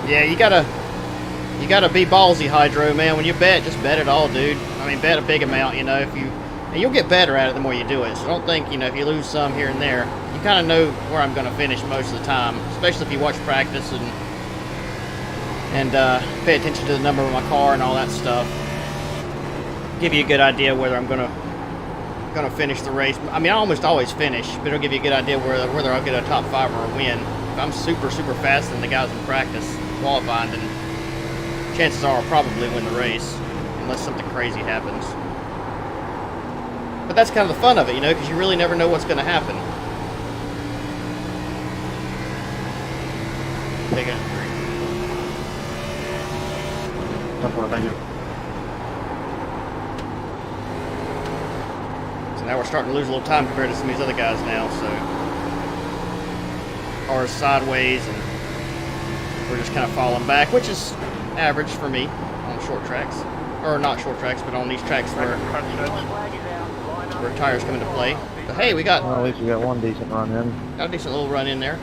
Yeah, you gotta be ballsy, Hydro, man. When you bet, just bet it all, dude. I mean, bet a big amount, you know. And you'll get better at it the more you do it. So don't think, you know, if you lose some here and there, you kind of know where I'm gonna finish most of the time, especially if you watch practice and pay attention to the number of my car and all that stuff. Give you a good idea whether I'm gonna finish the race. I mean, I almost always finish, but it'll give you a good idea whether I'll get a top 5 or a win. If I'm super fast than the guys in practice qualifying, then chances are I'll probably win the race, unless something crazy happens. But that's kind of the fun of it, you know, because you really never know what's going to happen. Take it. Thank you. So now we're starting to lose a little time compared to some of these other guys now, so cars sideways and we're just kind of falling back, which is average for me on short tracks. Or not short tracks, but on these tracks where tires come into play. But hey, we got... Well, at least we got one decent run in. Got a decent little run in there.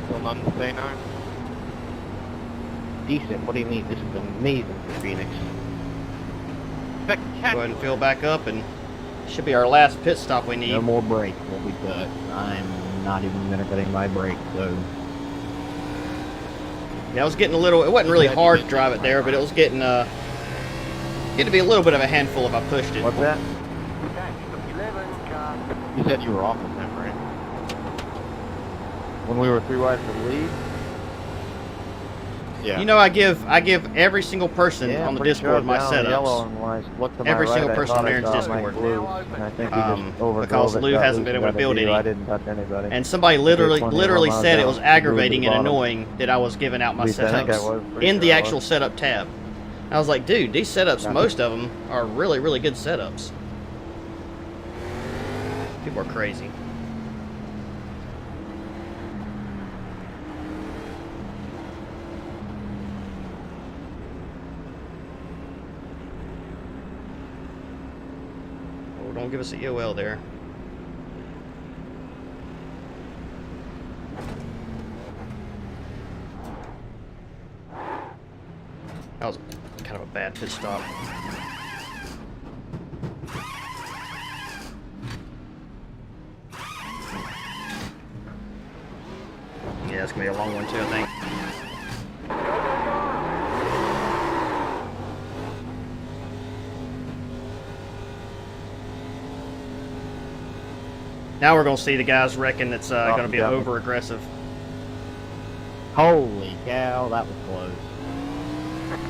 Still none to say now. Decent? What do you mean? This is amazing for Phoenix. Go ahead and fill back up, and should be our last pit stop we need. No more brakes will be cut. I'm not even manipulating my brakes, so... Yeah, I was getting a little... It wasn't really hard to drive it there, but it was getting to be a little bit of a handful if I pushed it. What's that? You said you were off with them, right? When we were 3 wide for the lead? Yeah. You know, I give every single person Yeah, on the pretty sure Discord my down yellow, setups. and when I looked to my Every right, single I person thought I there in saw Discord. Mike Blue, and I think he just overdrove Because it, Lou got hasn't loose been and able to got build deal. any. I didn't touch anybody. And somebody I did literally 21 miles said it down, was glued aggravating to and the bottom. annoying that I was giving out my At least I think I setups was, pretty in sure the I actual was. setup tab. I was like, dude, these setups, most of them are really, really good setups. People are crazy. Oh, don't give us a EOL there. That was kind of a bad pit stop. Yeah, it's gonna be a long one too, I think. Now we're going to see the guys reckon it's going to be yeah. over aggressive. Holy cow, that was close.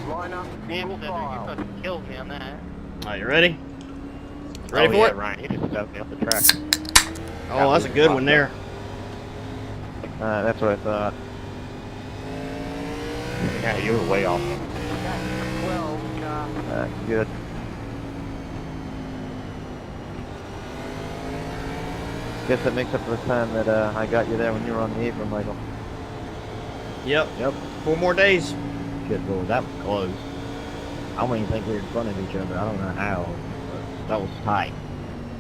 Line up, Damn, full Cedric, you file. fucking killed me on that. All right, you ready? Ready for it? Ryan, you just stuck me off the track. Oh, that's a good one there. That's what I thought. Yeah, you were way off. 12 car. Good. Guess that makes up for the time that I got you there when you were on the apron, Michael. Yep. Yep. 4 more days. Shit, well, that was close. I don't even think we were in front of each other. I don't know how, but that was tight.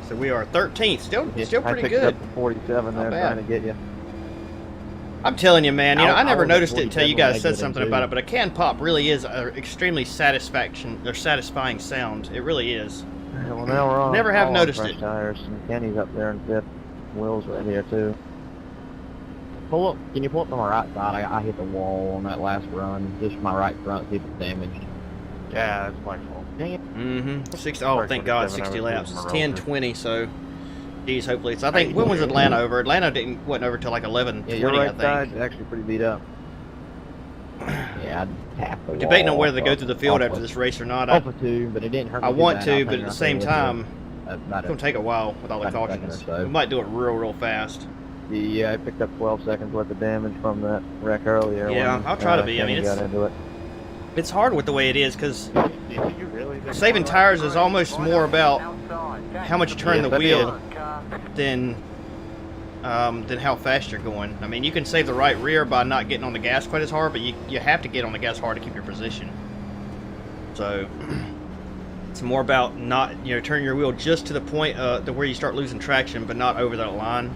So we are 13th. Still pretty I picked good. up the 47 there Not bad. trying to get you. I'm telling you, man. You know, I never was at noticed it until you 47 when I guys said get something into- about it. But a can pop really is an extremely satisfying sound. It really is. Yeah, well, now we're on. Never have all on noticed fresh it. Tires, and Kenny's up there in 5th. Will's right here too. Pull up. Can you pull up to my right side? I hit the wall on that last run. Just my right front, see if it's damaged. Yeah, that's my fault. Dang it. Mm-hmm. 60. Oh, thank God, 60 laps. It's 10:20. So, geez, hopefully it's. I think when was Atlanta over? Atlanta wasn't over till like 11:20. Yeah, your I right think. side's actually pretty beat up. Yeah, I tapped the wall. Debating on whether to go through the field after this race or not. Off of 2, but it didn't hurt me. I too want bad. to, I but think at the I same could time, about it's gonna take a while with all the about a second or cautions. so. We might do it real fast. Yeah, I picked up 12 seconds worth of damage from that wreck earlier. Yeah, when, I'll try to be. I Kenny mean, got into it. It's hard with the way it is because Did you really? saving tires is almost more about Outside. how much you turn Yes, the that wheel Car. than how fast you're going. I mean, you can save the right rear by not getting on the gas quite as hard, but you have to get on the gas hard to keep your position. So it's more about not turning your wheel just to the point to where you start losing traction, but not over that line.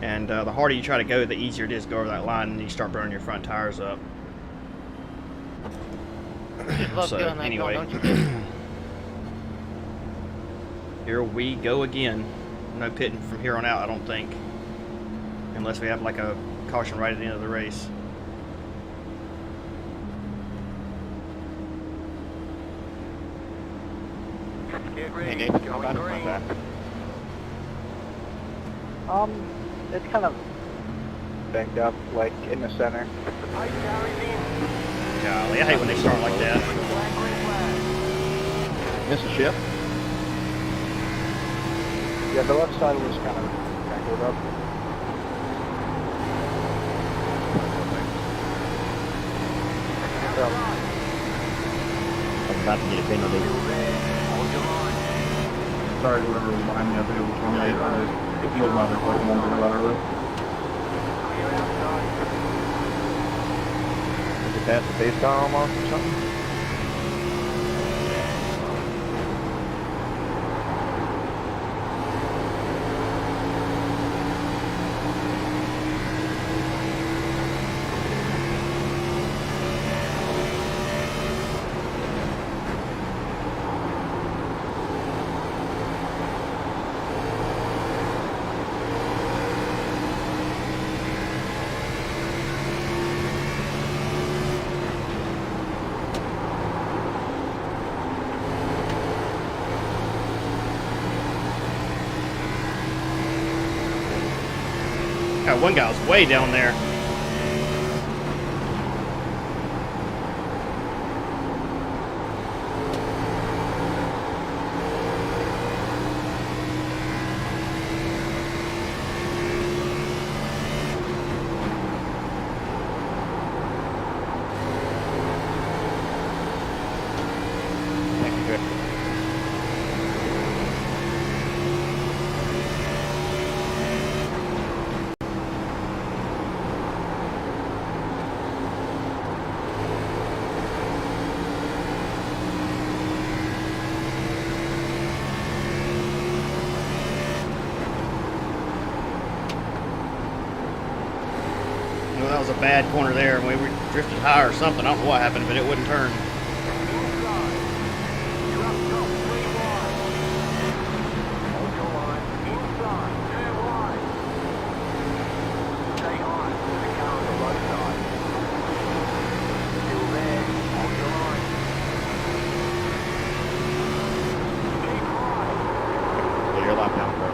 And the harder you try to go, the easier it is to go over that line, and you start burning your front tires up. Just love So, doing that, anyway. don't you? Here we go again. No pitting from here on out, I don't think. Unless we have like a caution right at the end of the race. Get Hey, ready. Nathan, how Going bad is my green. back? It's kind of banged up, like in the center. Pace carries in. Golly, I hate when they start like that. Flag, green flag. Missed a shift. Yeah, the left side was kind of tangled up. So, I'm about to get a penalty. Hold your line. Sorry, whoever was behind me, I think it was 28. It was my record, one thing about earlier. Clear outside. Did you pass the base car almost or something? God, one guy was way down there. Thank you, Jay. Well, that was a bad corner there. We were drifted high or something. I don't know what happened, but it wouldn't turn. Inside. You're up top, 3 wide. Hold your line. Inside, 2 wide. Stay high. The car on the right side. Still there. Hold your line. Keep high. So you're left down, bro.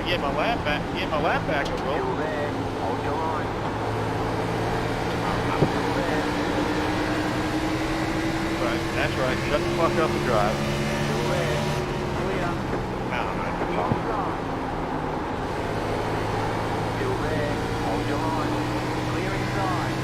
get my lap back. Get my lap back a Still roll. there. Hold your line. Still there. Right, that's right. Shut the fuck up and drive. Still there. Clear. Inside. Still there. Hold your line. Clear inside.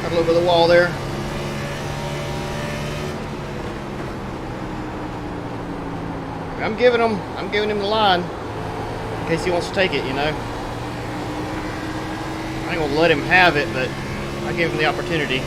Got a little bit of the wall there. I'm giving him the line in case he wants to take it, you know. I ain't gonna let him have it, but I gave him the opportunity.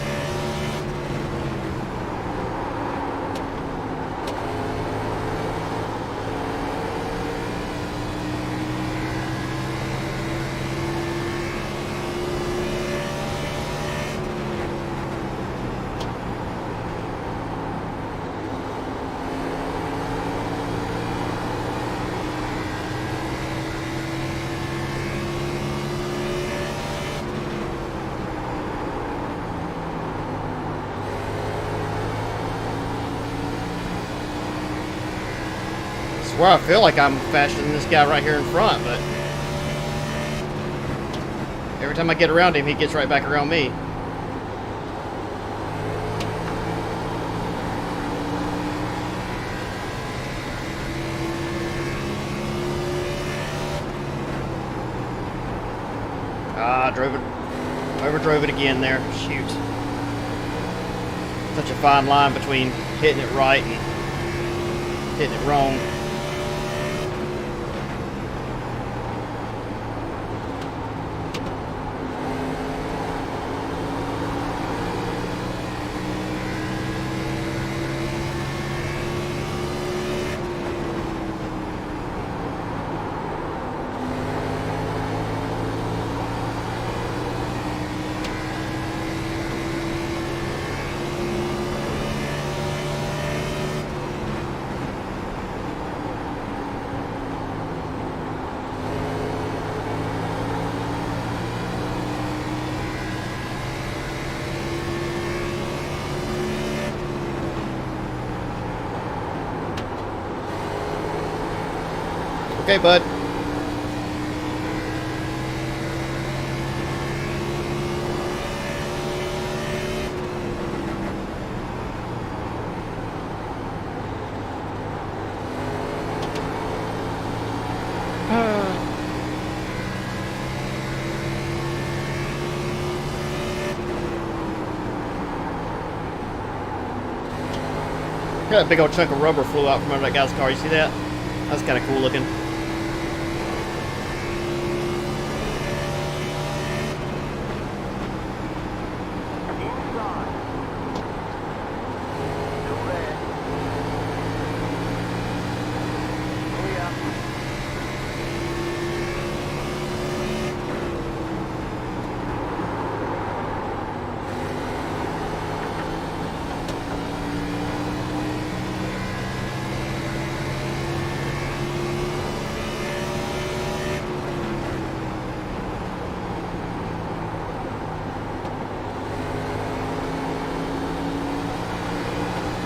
Where I feel like I'm faster than this guy right here in front, but every time I get around him, he gets right back around me. Ah, overdrove it again there. Shoot. Such a fine line between hitting it right and hitting it wrong. Okay, bud. Got a big old chunk of rubber flew out from under that guy's car. You see that? That's kind of cool looking.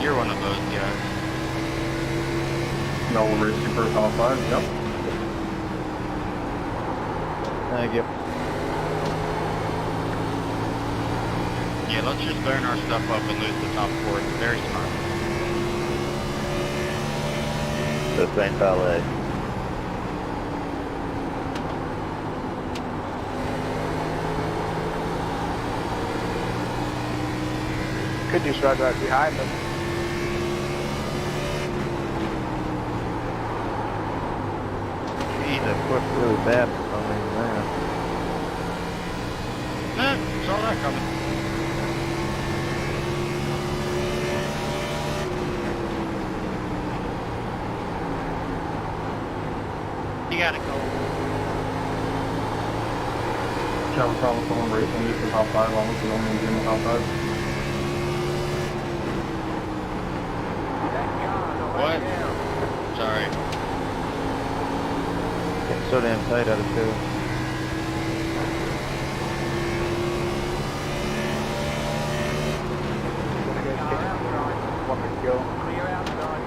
You're one of those guys. No racing first on 5, yep. Thank you. Yeah, let's just burn our stuff up and lose the top four. It's very smart. The same ballet. Could just ride right behind them. Gee, that pushed really bad for some reason there. Saw that coming. You got it, Cole. have a problem with someone racing just the top 5, almost the only ones in the top 5. What? Sorry. Getting so damn tight out of 2. Clear outside.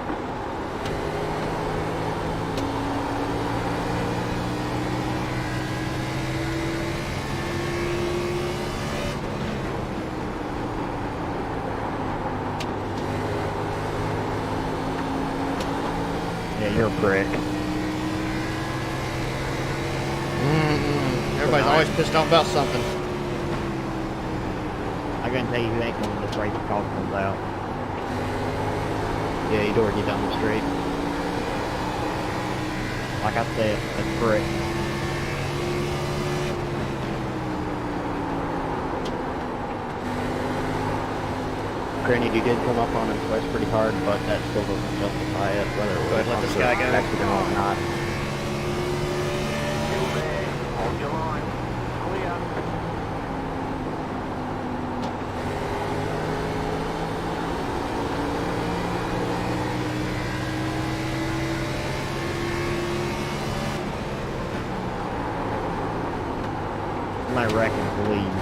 Yeah, you're a prick. Everybody's always pissed off about something. I can tell you who ain't going to this race if Call comes out. Yeah, he'd already down the straight. Like I said, that's prick. Granted, he did come up on him twice pretty hard, but that still doesn't justify it, whether it was Let this on guy go. accident or not. Still there. Hold your line. Clear. My reckon to leave.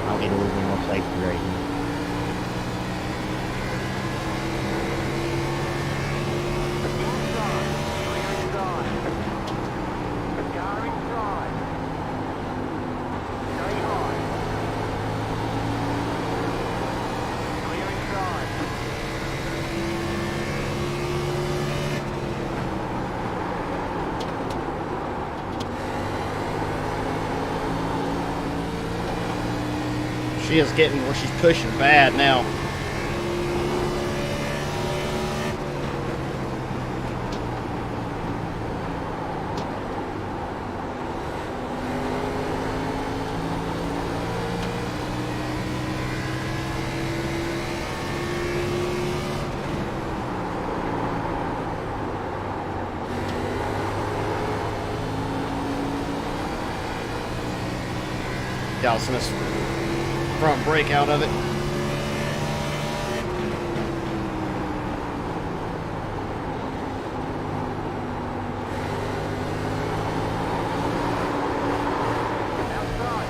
I don't need to lose any more safety rating. Inside. Clear inside. Car inside. Stay high. Clear inside. She is getting where she's pushing bad now. Dallas in this front brake out of it. Outside.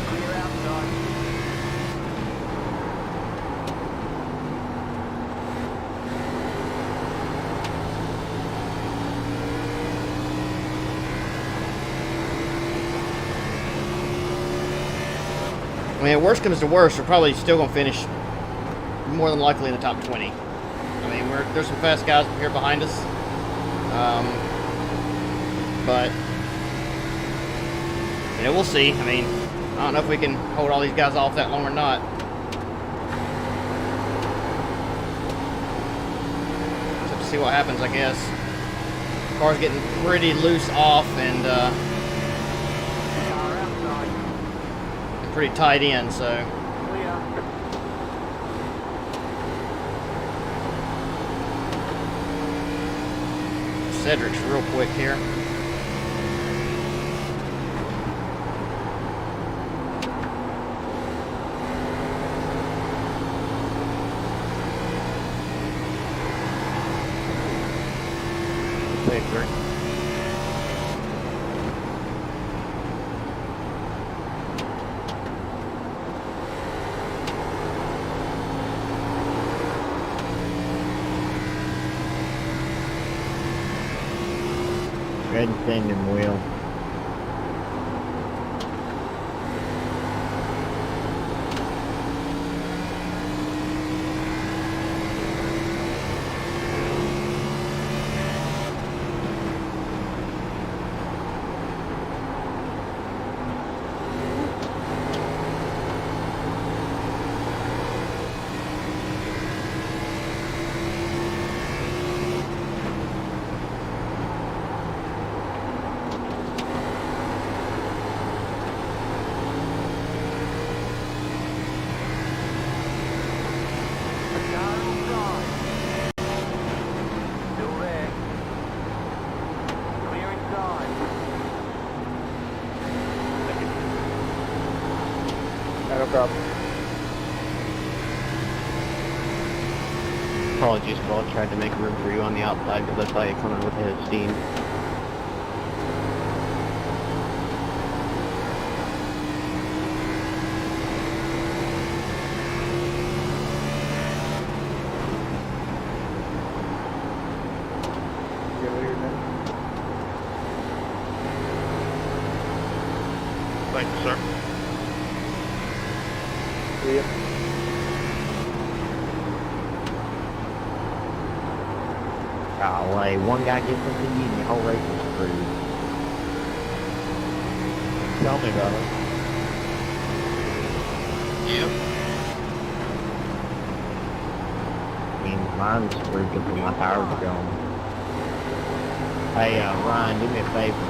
Clear outside. I mean, worst comes to worst, we're probably still going to finish more than likely in the top 20. I mean, there's some fast guys here behind us. But, you know, we'll see. I mean, I don't know if we can hold all these guys off that long or not. Just have to see what happens, I guess. Car's getting pretty loose off and Car outside. pretty tight in, so Clear. Cedric's real quick here. Victory. Red tandem wheel. no problem. Apologies, Paul. I tried to make room for you on the outside because I saw you coming with a hit of steam. Thank you, sir. See ya. Golly, one guy gets into you and the whole race is screwed. Tell me about it. Yep. I mean, mine's screwed because my tires are gone. Hey, Ryan, do me a favor.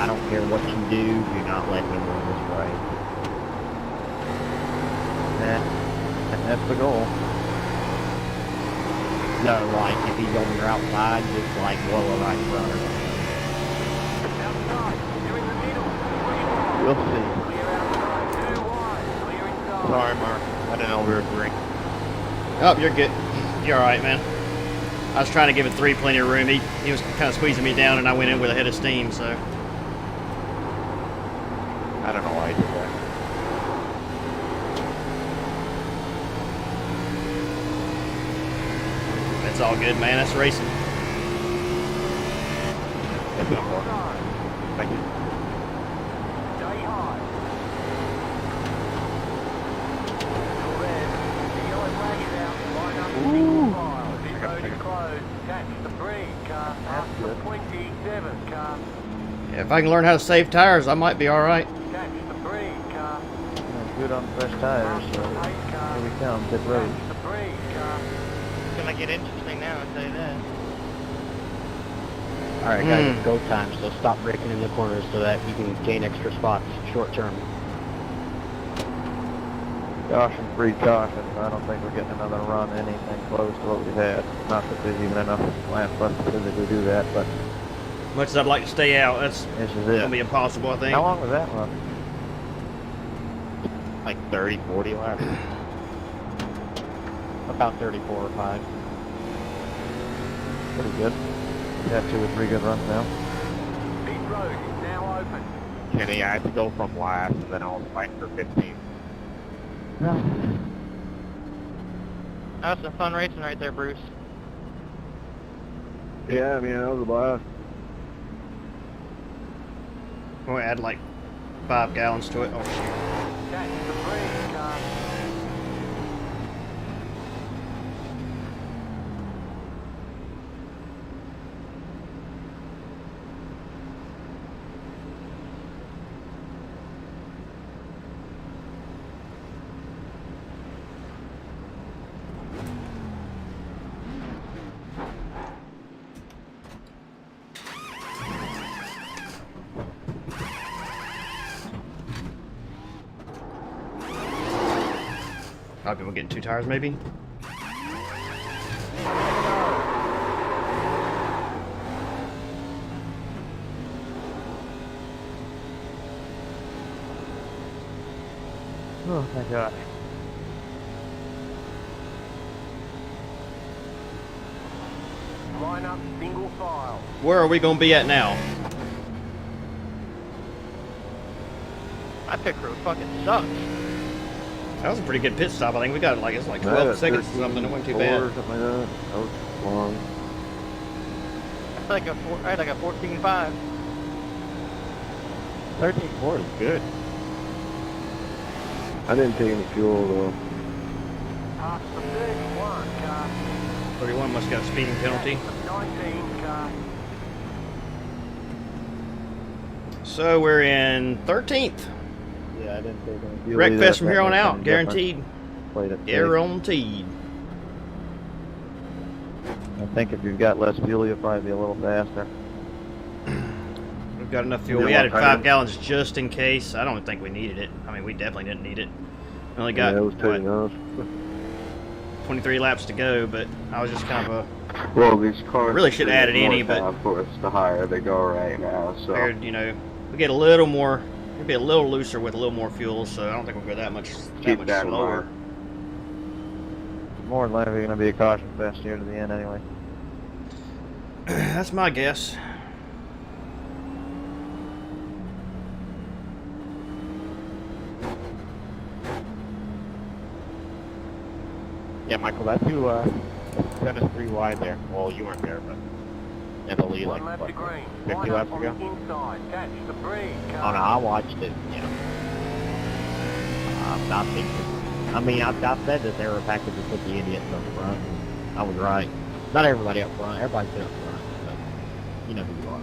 I don't care what you do not let him win this race. That's the goal. No, like, if he's on your outside, just, like, blow a right front or something. We'll see. Sorry, Mark. I didn't know we were agreeing. Oh, you're good. You're alright, man. I was trying to give it 3 plenty of room. He was kind of squeezing me down, and I went in with a head of steam, so... I don't know why I did that. It's all good, man. That's racing. That's not hard. Thank you. Stay high. Still there. The yellow flag is out. Line up single file. Pit road is closed. Catch the 3 car. Past the 27 car. Yeah, if I can learn how to save tires, I might be alright. Catch the 3 car. Good on fresh tires, so here we come, pit road. Catch the 3 car. It's gonna get interesting now, I'll tell you that. Alright guys, it's go time, so stop breaking in the corners so that you can gain extra spots short term. Caution, free caution. I don't think we're getting another run anything close to what we've had. Not that there's even enough laps left to physically do that, but Much as I'd like to stay out, that's this is going to it. be impossible, I think. How long was that run? Like 30, 40 laps. About 34 or 5. Pretty good. We've had 2 or 3 good runs now. Pit road is now open. Kenny, I had to go from last and then I was fighting for 15. That was some fun racing right there, Bruce. Yeah, I mean, that was a blast. We'll add like 5 gallons to it. Oh, shoot. Catch the 3 car. Okay, we're getting 2 tires maybe? Oh my god. Line up single file. Where are we going to be at now? My pit crew fucking sucks. That was a pretty good pit stop. I think we got like, it's like 12 seconds or something. It wasn't too bad. Something like that. That was long. I had like a 14.5. 13.4 is good. I didn't take any fuel though. Past the 31 car. 31 must have got a speeding penalty. Catch the 19 car. So we're in 13th. Yeah, I didn't take any fuel. Wreckfest from here on out, guaranteed. Played it safe. Guaranteed. I think if you've got less fuel, you'll probably be a little faster. We've got enough fuel. Yeah, We added well, 5 gallons just in case. I don't think we needed it. I mean, we definitely didn't need it. We only got yeah, it was what, taking off. 23 laps to go, but I was just kind of Well, these cars Really should add it more any, but downforce the higher they go right now. So figured, you know, we get a little more, maybe a little looser with a little more fuel, so I don't think we'll go that much keep that in slower. mind. More than likely going to be a caution fest here to the end anyway. That's my guess. Yeah, Michael, that's who sent us 3 wide there. Well, you weren't there, but in the lead, like, One lap what, to green. 50 Line laps up on ago? the inside. Catch the breeze. Oh no, I watched it, you know. I'm not thinking. I mean, I said that they were packaged to put the idiots up front. I was right. Not everybody up front. Everybody's been up front, but you know who you are.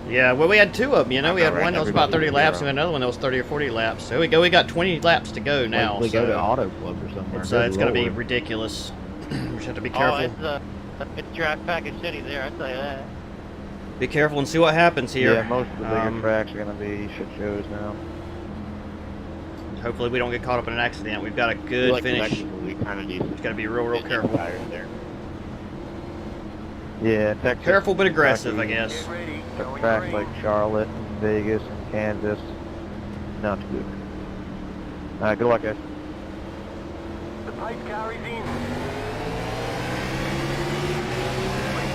Yeah, well, we had 2 of them, you know. We had Right, one that was about 30 everybody laps and another one that was 30 or 40 laps. So we got 20 laps to go now. We so go to Auto Club or somewhere. it's Good going to be Lord. ridiculous. We just have to be Oh, careful. it's track package city there, I tell you that. Be careful and see what happens here. Yeah, most of the bigger tracks are going to be shit shows now. Hopefully we don't get caught up in an accident. We've got a good Like finish. collectively, we kind of need Just got to be real careful. there. Yeah, Texas. Careful but aggressive, I Kentucky, guess. Get ready. Going Tracks green. like Charlotte, and Vegas, and Kansas. Not too good. Alright, good luck, guys. The pace car is in. Green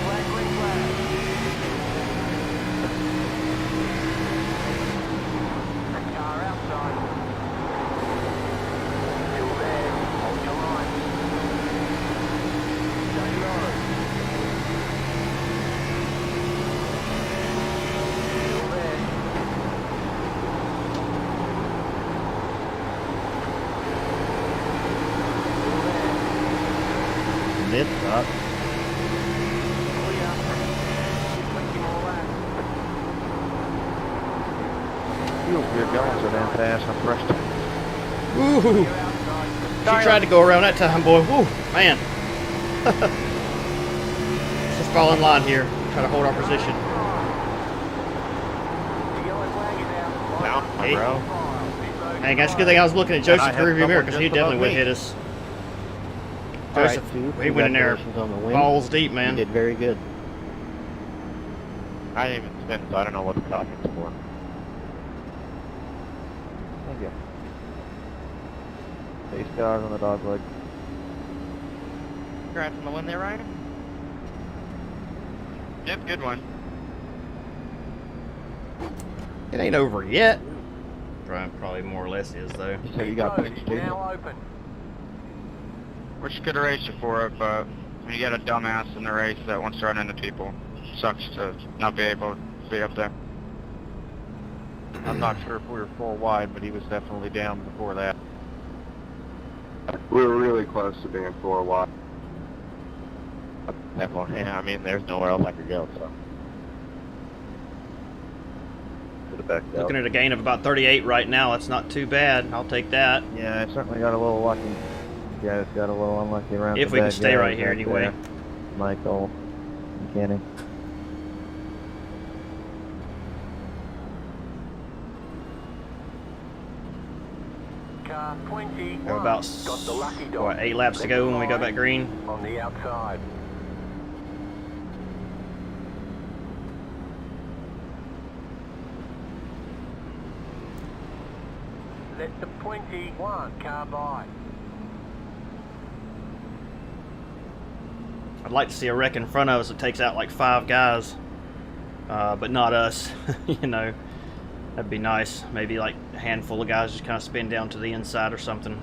flag, green flag. That car outside. Still there. Hold your line. Stay low. Still there. This sucks. Clear. 20 more laps. You're going so damn fast, I'm fresh. Ooh, You're outside. she tried to go around that time, boy. Woo, man. Let's just fall in line here. Try to hold our position. The yellow flag is out. Down, Hey. bro. Hey, that's a good thing I was looking at Joseph's have rearview mirror someone because he just definitely above would me. hit us. All right, Joseph, Sue, he went in there congratulations on the win. balls deep, You man. did very good. I didn't even spin, so I don't know what the talking's for. Thank you. Base cars on the dog leg. Congrats on the win there, Ryder. Yep, good one. It ain't over yet. Probably more or less is, though. So you got Road pins, is too? now open. Wish you could have raced before it, but when you get a dumbass in the race that wants to run into people, sucks to not be able to be up there. I'm not sure if we were 4 wide, but he was definitely down before that. We were really close to being 4 wide. Definitely. Yeah, I mean, there's nowhere else I could go, so. Could have backed out. Looking at a gain of about 38 right now. That's not too bad. I'll take that. Yeah, I certainly got a little lucky. You guys got a little unlucky around. If the we can bad stay guys right here back anyway. there. Michael, and Kenny. Car 21. We're about Got the lucky dog. what, 8 laps to go when we go back green. On the outside. Let the 21 car by. I'd like to see a wreck in front of us that takes out like 5 guys, but not us. You know, that'd be nice. Maybe like a handful of guys just kind of spin down to the inside or something.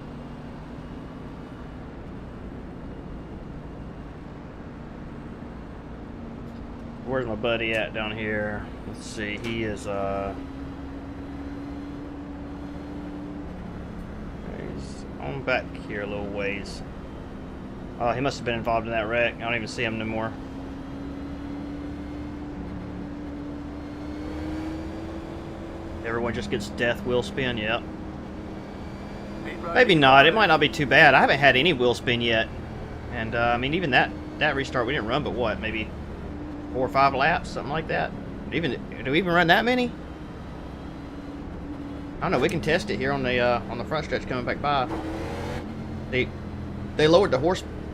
Where's my buddy at down here? Let's see. He is he's on back here a little ways. Oh, he must have been involved in that wreck. I don't even see him no more. Everyone just gets death wheel spin, yep. Maybe not. It might not be too bad. I haven't had any wheel spin yet. And, I mean, even that restart, we didn't run but what, maybe 4 or 5 laps, something like that. Do we even run that many? I don't know. We can test it here on the front stretch coming back by. They lowered the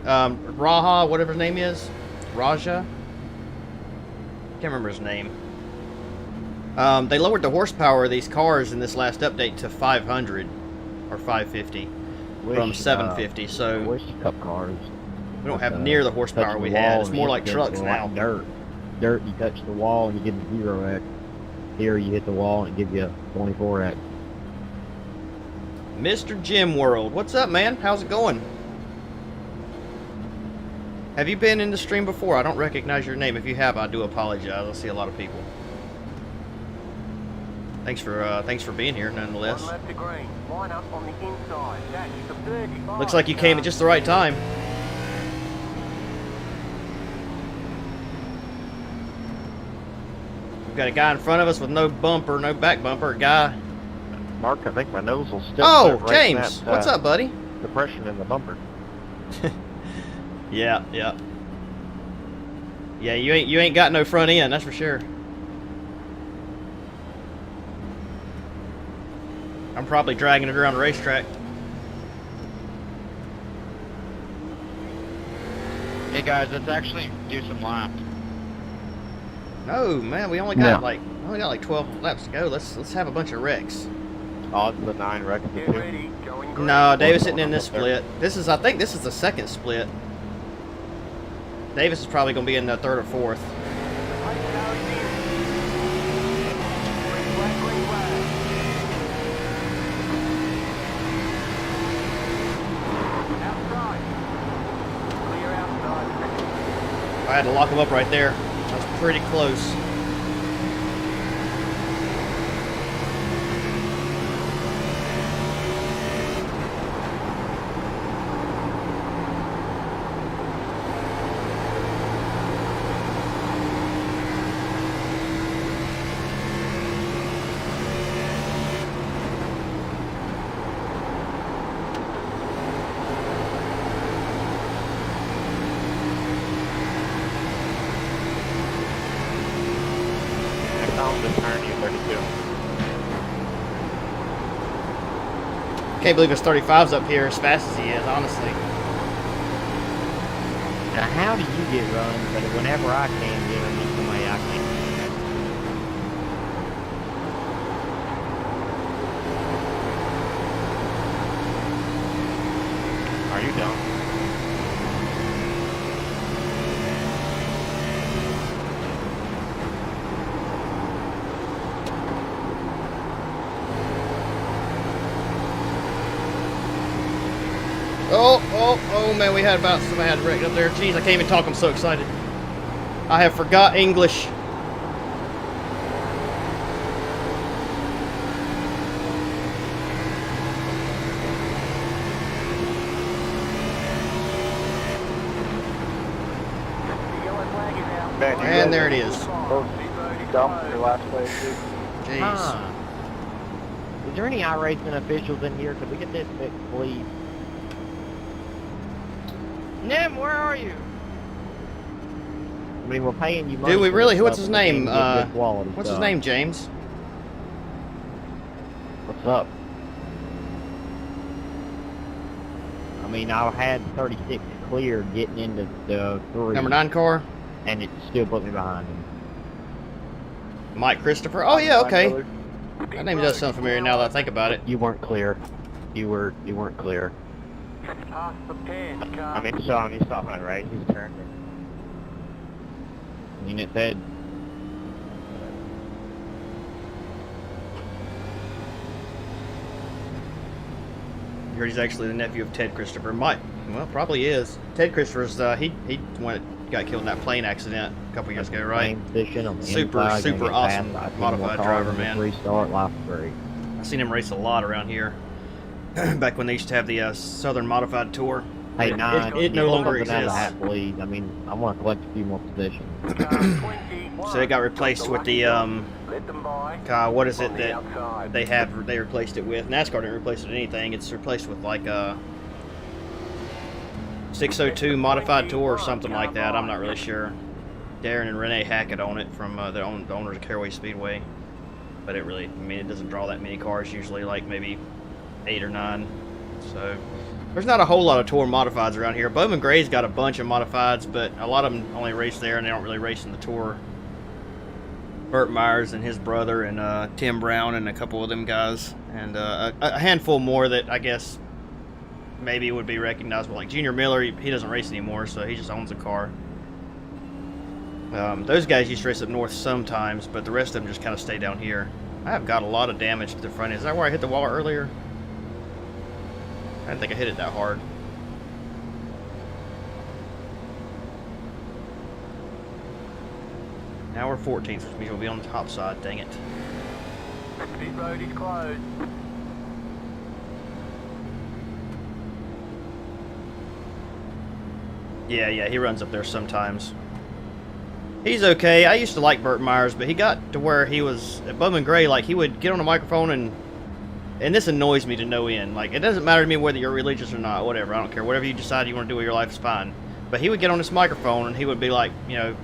Raha, whatever his name is. Raja? Can't remember his name. They lowered the horsepower of these cars in this last update to 500 or 550 from 750. So Wish Cup cars. we don't have near the horsepower we had. It's more like trucks now. Like dirt, you touch the wall and you get a 0x. Here you hit the wall and it gives you a 24x. Mr. Jim World, what's up, man? How's it going? Have you been in the stream before? I don't recognize your name. If you have, I do apologize. I see a lot of people. Thanks for being here, nonetheless. One left to green. Line up on the inside. That's the 35. Looks like you came at just the right time. We've got a guy in front of us with no bumper, no back bumper. A guy. Mark, I think my nose will still. Oh, start right in James, that, what's up, buddy? Depression in the bumper. Yeah. Yeah, you ain't got no front end, that's for sure. I'm probably dragging it around the racetrack. Hey guys, let's actually do some laps. No, man, we only got like 12 laps to go. Let's have a bunch of wrecks. Odds of the 9 wrecks. Get ready. Going green. No, Davis isn't in this split. I think this is the second split. Davis is probably going to be in the third or fourth. I had to lock him up right there. That was pretty close. Can't believe his 35's up here as fast as he is, honestly. Now, how do you get runs, but whenever I can get them, it's the way I can. Are you done? Oh man, somebody had a wreck up there. Jeez, I can't even talk, I'm so excited. I have forgot English. And there it is. Dump your last place, dude. Jeez. Is there any iRacing officials in here? Could we get this fixed, please? Nim, where are you? I mean, we're paying you money. Do we for really? this What's stuff, his but we name? can't get good quality What's his stuff. name, James? What's up? I mean, I had 36 clear getting into the 3. Number 9 car? And it still put me behind him. Mike Christopher. Oh yeah, okay. That name does sound familiar now that I think about it. You weren't clear. You weren't clear. Past the pin, I mean, Sean, he's stopping it, right? He's turned. I mean, it said. I heard he's actually the nephew of Ted Christopher. Well, probably is. Ted Christopher's, he one that got killed in that plane accident a couple years ago, right? Super awesome modified driver, man. Restart, life great. I've seen him race a lot around here. Back when they used to have the Southern Modified Tour. Hey, it no longer exists. I mean, I want to collect a few more positions. So it got replaced with the what is it that they replaced it with? NASCAR didn't replace it with anything. It's replaced with like a 602 Modified Tour or something like that. I'm not really sure. Darren and Renee Hackett own it from the owners of Caraway Speedway. But it doesn't draw that many cars usually, like maybe 8 or 9. So There's not a whole lot of tour modifieds around here. Bowman Gray's got a bunch of modifieds, but a lot of them only race there, and they don't really race in the tour. Burt Myers and his brother, and Tim Brown, and a couple of them guys, and a handful more that I guess maybe would be recognizable. Like Junior Miller, he doesn't race anymore, so he just owns a car. Those guys used to race up north sometimes, but the rest of them just kind of stay down here. I have got a lot of damage to the front end. Is that where I hit the wall earlier? I didn't think I hit it that hard. Now we're 14th, which means we'll be on the top side. Dang it. Pit road is closed. Yeah, he runs up there sometimes. He's okay. I used to like Burt Myers, but he got to where he was at Bowman Gray, like he would get on the microphone and this annoys me to no end. Like, it doesn't matter to me whether you're religious or not, whatever, I don't care. Whatever you decide you want to do with your life is fine. But he would get on this microphone and he would be like, you know,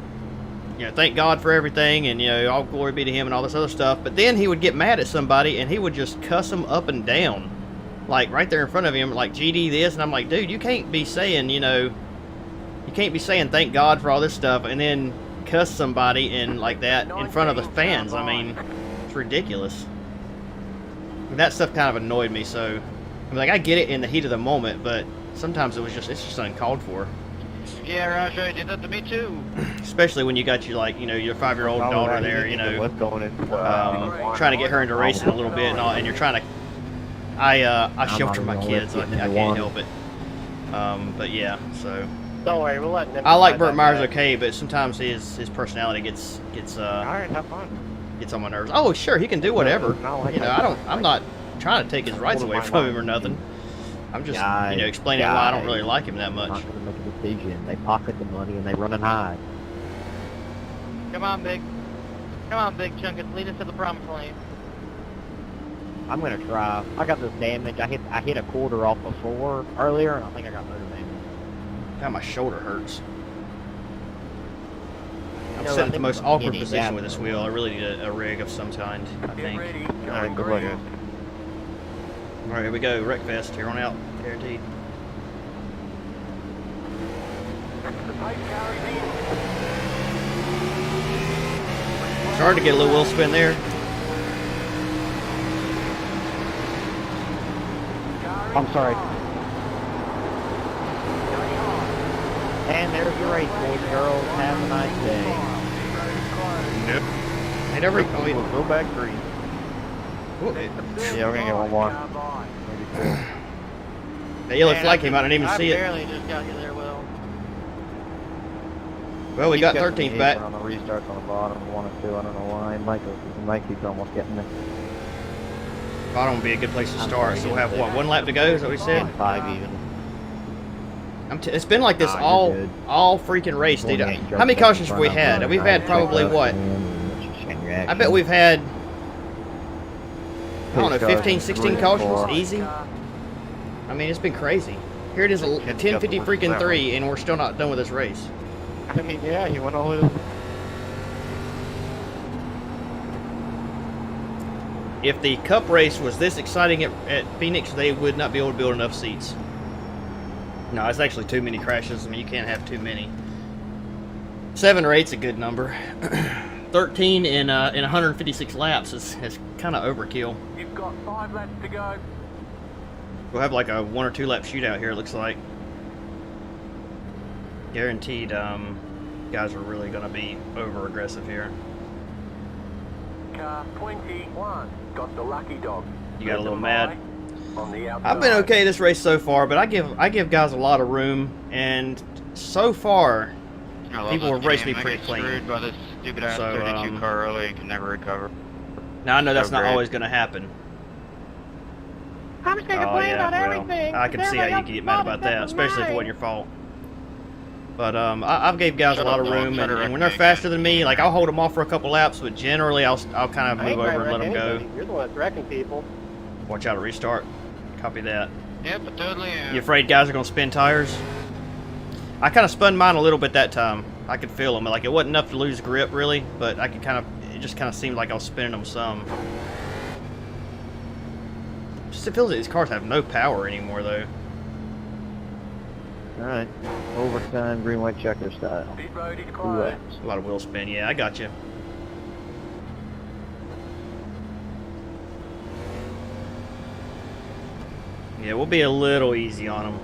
thank God for everything, and all glory be to him and all this other stuff. But then he would get mad at somebody and he would just cuss them up and down, like right there in front of him, like GD this, and I'm like, dude, you can't be saying, you can't be saying thank God for all this stuff and then cuss somebody in like that in front of the fans. I mean, it's ridiculous. And that stuff kind of annoyed me. So, I mean, like, I get it in the heat of the moment, but sometimes it's just uncalled for. Yeah, Raja, did that to me too. Especially when you got your 5-year-old daughter there, trying to get her into racing a little bit and all, and you're trying to. I shelter my kids, so I can't help it. But yeah, so. Don't worry, we'll let them. I like Burt Myers okay, but sometimes his personality gets Alright, have fun. Gets on my nerves. Oh, sure, he can do whatever. I'm not trying to take his rights away from him or nothing. I'm just explaining why I don't really like him that much. Not gonna make a decision. They pocket the money and they run and hide. Come on, big Chunkus, lead us to the promised land. I'm gonna try. I got this damage. I hit a quarter off a 4 earlier, and I think I got motor damage. God, my shoulder hurts. I'm sitting at the most awkward position with this wheel. I really need a rig of some kind, I think. Alright, good luck, guys. Alright, here we go. Wreckfest, here on out. Guaranteed. Starting to get a little wheel spin there. I'm sorry. And there's your race, boys and girls. Have a nice day. Nope. Ain't ever We'll go back green. Yeah, we're gonna get one more. That yellow flag came out, I didn't even see it. I barely just got you there, Will. Well, we got 13th back. On the restarts on the bottom, 1 and 2. I don't know why. Mike keeps almost getting there. Bottom would be a good place to start. So we'll have what, 1 lap to go? Is that what we said? 5 even. It's been like this all freaking race, dude. How many cautions have we had? We've had probably what? I bet we've had, I don't know, 15, 16 cautions, easy. I mean, it's been crazy. Here it is, 10:50 freaking 3, and we're still not done with this race. I mean, yeah, you went all in. If the Cup race was this exciting at Phoenix, they would not be able to build enough seats. No, it's actually too many crashes. I mean, you can't have too many. 7 or 8's a good number. 13 in 156 laps is kind of overkill. You've got 5 laps to go. We'll have like a 1 or 2 lap shootout here, it looks like. Guaranteed, guys are really going to be over aggressive here. Car 21 got the lucky dog. You got a little mad. On the outside. I've been okay this race so far, but I give guys a lot of room, and so far people have raced me pretty clean. Screwed by this stupid ass 32 car early, can never recover. Now I know that's not always going to happen. I'm just gonna complain about everything. I can see how you can get mad about that, especially if it wasn't your fault. But I've gave guys a lot of room, and when they're faster than me, like I'll hold them off for a couple laps, but generally I'll kind of move over and let them go. You're the one that's wrecking people. Watch out, a restart. Copy that. Yep, I totally am. You afraid guys are gonna spin tires? I kind of spun mine a little bit that time. I could feel them. Like it wasn't enough to lose grip really, but I could it just kind of seemed like I was spinning them some. Just it feels like these cars have no power anymore though. Alright. Overtime, green, white checker style. Pit road is 2 closed. laps. A lot of wheel spin. Yeah, I got you. Yeah, we'll be a little easy on them.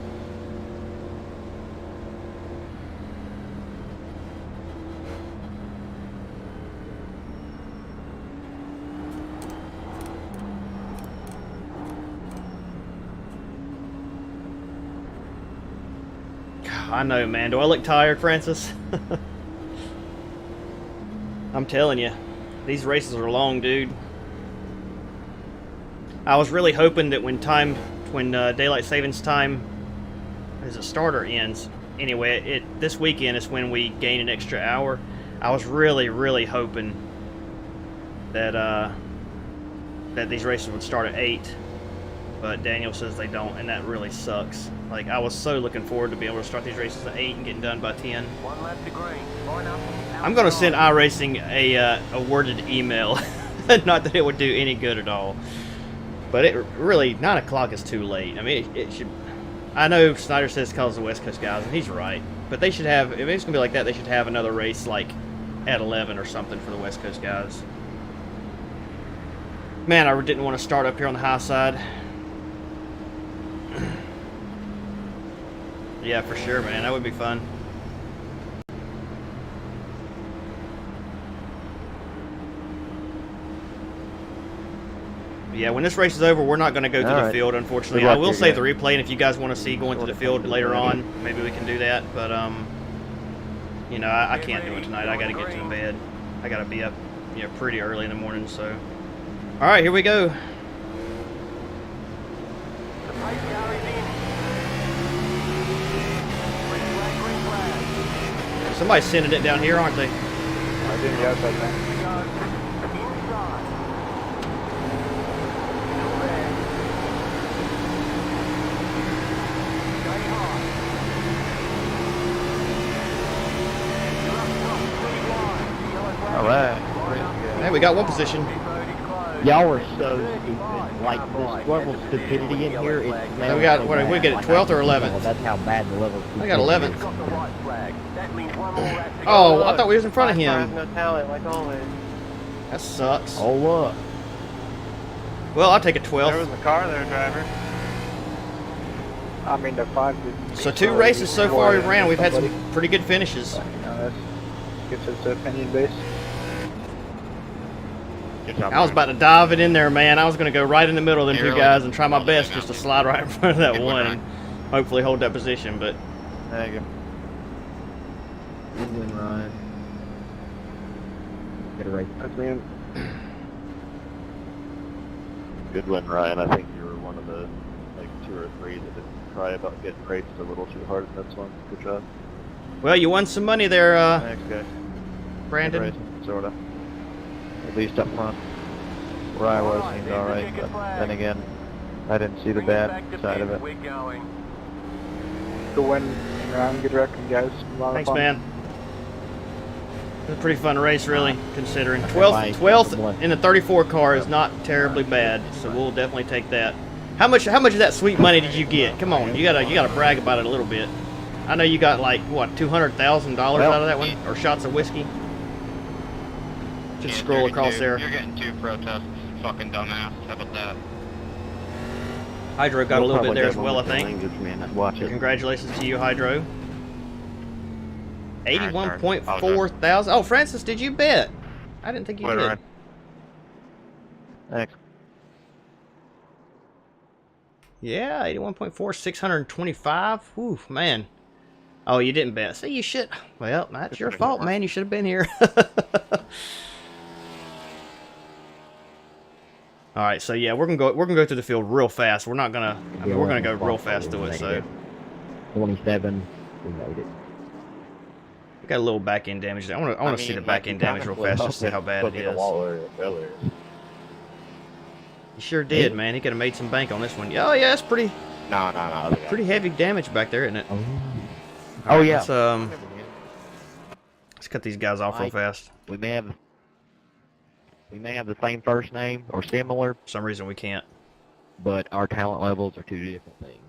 I know, man. Do I look tired, Francis? I'm telling you, these races are long, dude. I was really hoping that when daylight savings time as a starter ends, anyway, this weekend is when we gain an extra hour. I was really hoping that that these races would start at 8, but Daniel says they don't, and that really sucks. Like, I was so looking forward to being able to start these races at 8 and getting done by 10. 1 lap to green. Line up. I'm going to send iRacing a worded email. Not that it would do any good at all. But it really, 9 o'clock is too late. I mean, it should... I know Snyder says it calls the West Coast guys, and he's right. But they should have... If it's going to be like that, they should have another race, like, at 11 or something for the West Coast guys. Man, I didn't want to start up here on the high side. Yeah, for sure, man. That would be fun. Yeah, when this race is over, we're not going to go through the field, unfortunately. I will save the replay, and if you guys want to see going to the field later on, maybe we can do that. But, you know, I can't do it tonight. I got to get to bed. I got to be up, you know, pretty early in the morning, so. All right, here we go. The pace car is in. Green flag, green flag. Somebody's sending it down here, aren't they? I didn't yes, I think. We go. Inside. Still there. Stay high. You're up top, pretty wide. Yellow flag. Alright. Hey, we got one position. Pit road is closed. Y'all are so stupid. Like, this level of stupidity in here is... So we got, what did we get, 12th or 11th? That's how bad the level of stupidity I got 11th. You've got the white flag. That means one more lap to go. Oh, I thought we was in front of him. No tally, like always. That sucks. Oh, look. Well, I'll take a There 12th. was a car there, driver. I mean, the 5 did. So 2 races so far we ran. We've had some pretty good finishes. You know, that gets us opinion based. I was about to dive it in there, man. I was going to go right in the middle of them 2 guys and try my best just to slide right in front of that one and hopefully hold that position, but... There you go. Good win, Ryan. Good race. That's me. Good win, Ryan. I think you were one of the, like, 2 or 3 that didn't cry about getting raced a little too hard in this one. Good job. Well, you won some money there, Thanks, guys. Brandon. Good racing, sorta. At least up front. Where I was seemed alright, but then again, I didn't see the bad side of it. We're going. Good win, Ryan. Good record, guys. A lot of Thanks, fun. man. It was a pretty fun race, really, considering. Bye. 12th in a 34 car is not terribly bad, so we'll definitely take that. How much of that sweet money did you get? Come on, you gotta brag about it a little bit. I know you got like what, $200,000 out of that one, or shots of whiskey. Just scroll across there. You're getting 2 protests, fucking dumbass. How about that? Hydro got a little bit there as well, I think. Language, man. I'd watch it. Congratulations to you, Hydro. sorry. 81.4 thousand. Oh, Francis, did you bet? I didn't think you Wait, did. Ryan. Thanks. Yeah, 81.4, 625. Ooh, man. Oh, you didn't bet. See, you should. Well, that's your fault, man. You should have been here. All right, so yeah, we're gonna go through the field real fast. We're not gonna. I mean, we're gonna go real fast through it. So 27. We made it. we got a little back end damage. I want to see the back end damage real fast, just to see how bad it is. He sure did, man. He could have made some bank on this one. Oh yeah, it's pretty pretty heavy damage back there, isn't it? Oh yeah. Let's cut these guys off real fast. We may have the same first name or similar, For some reason we can't. but our talent levels are 2 different things.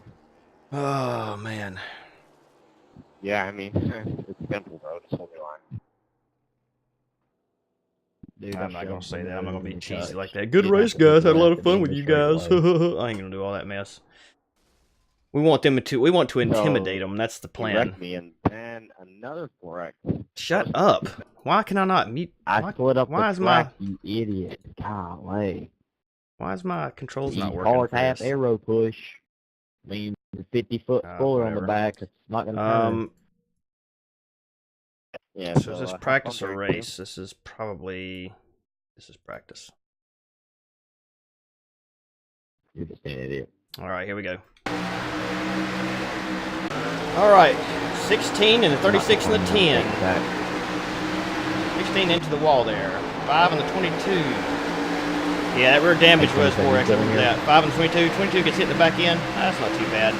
Oh man. Yeah, I mean, it's simple, bro. Just hold your line. Dude, I'm not gonna say that. I'm not gonna be cheesy touch. like that. Good You'd have race, to put guys. the Had a lot rest of of fun in with the you guys. straightaway. I ain't gonna do all that mess. We want them to. We want to intimidate them. That's the He plan. wrecked me, and then another wreck. Shut up. Why can I not mute? I split up why the is track, you idiot. Golly. Why is my controls not The working hard for half this? arrow push means the 50-foot spoiler on the Whatever. back. It's not going to turn. Yeah, So is this practice or I'm race? This is probably. This is practice. You're just an idiot. All right, here we go. All right, 16 and the 36 and the 10. 16 into the wall there. 5 and the 22. Yeah, that rear damage was 4x over that. 5 and 22. 22 gets hit in the back end. That's not too bad.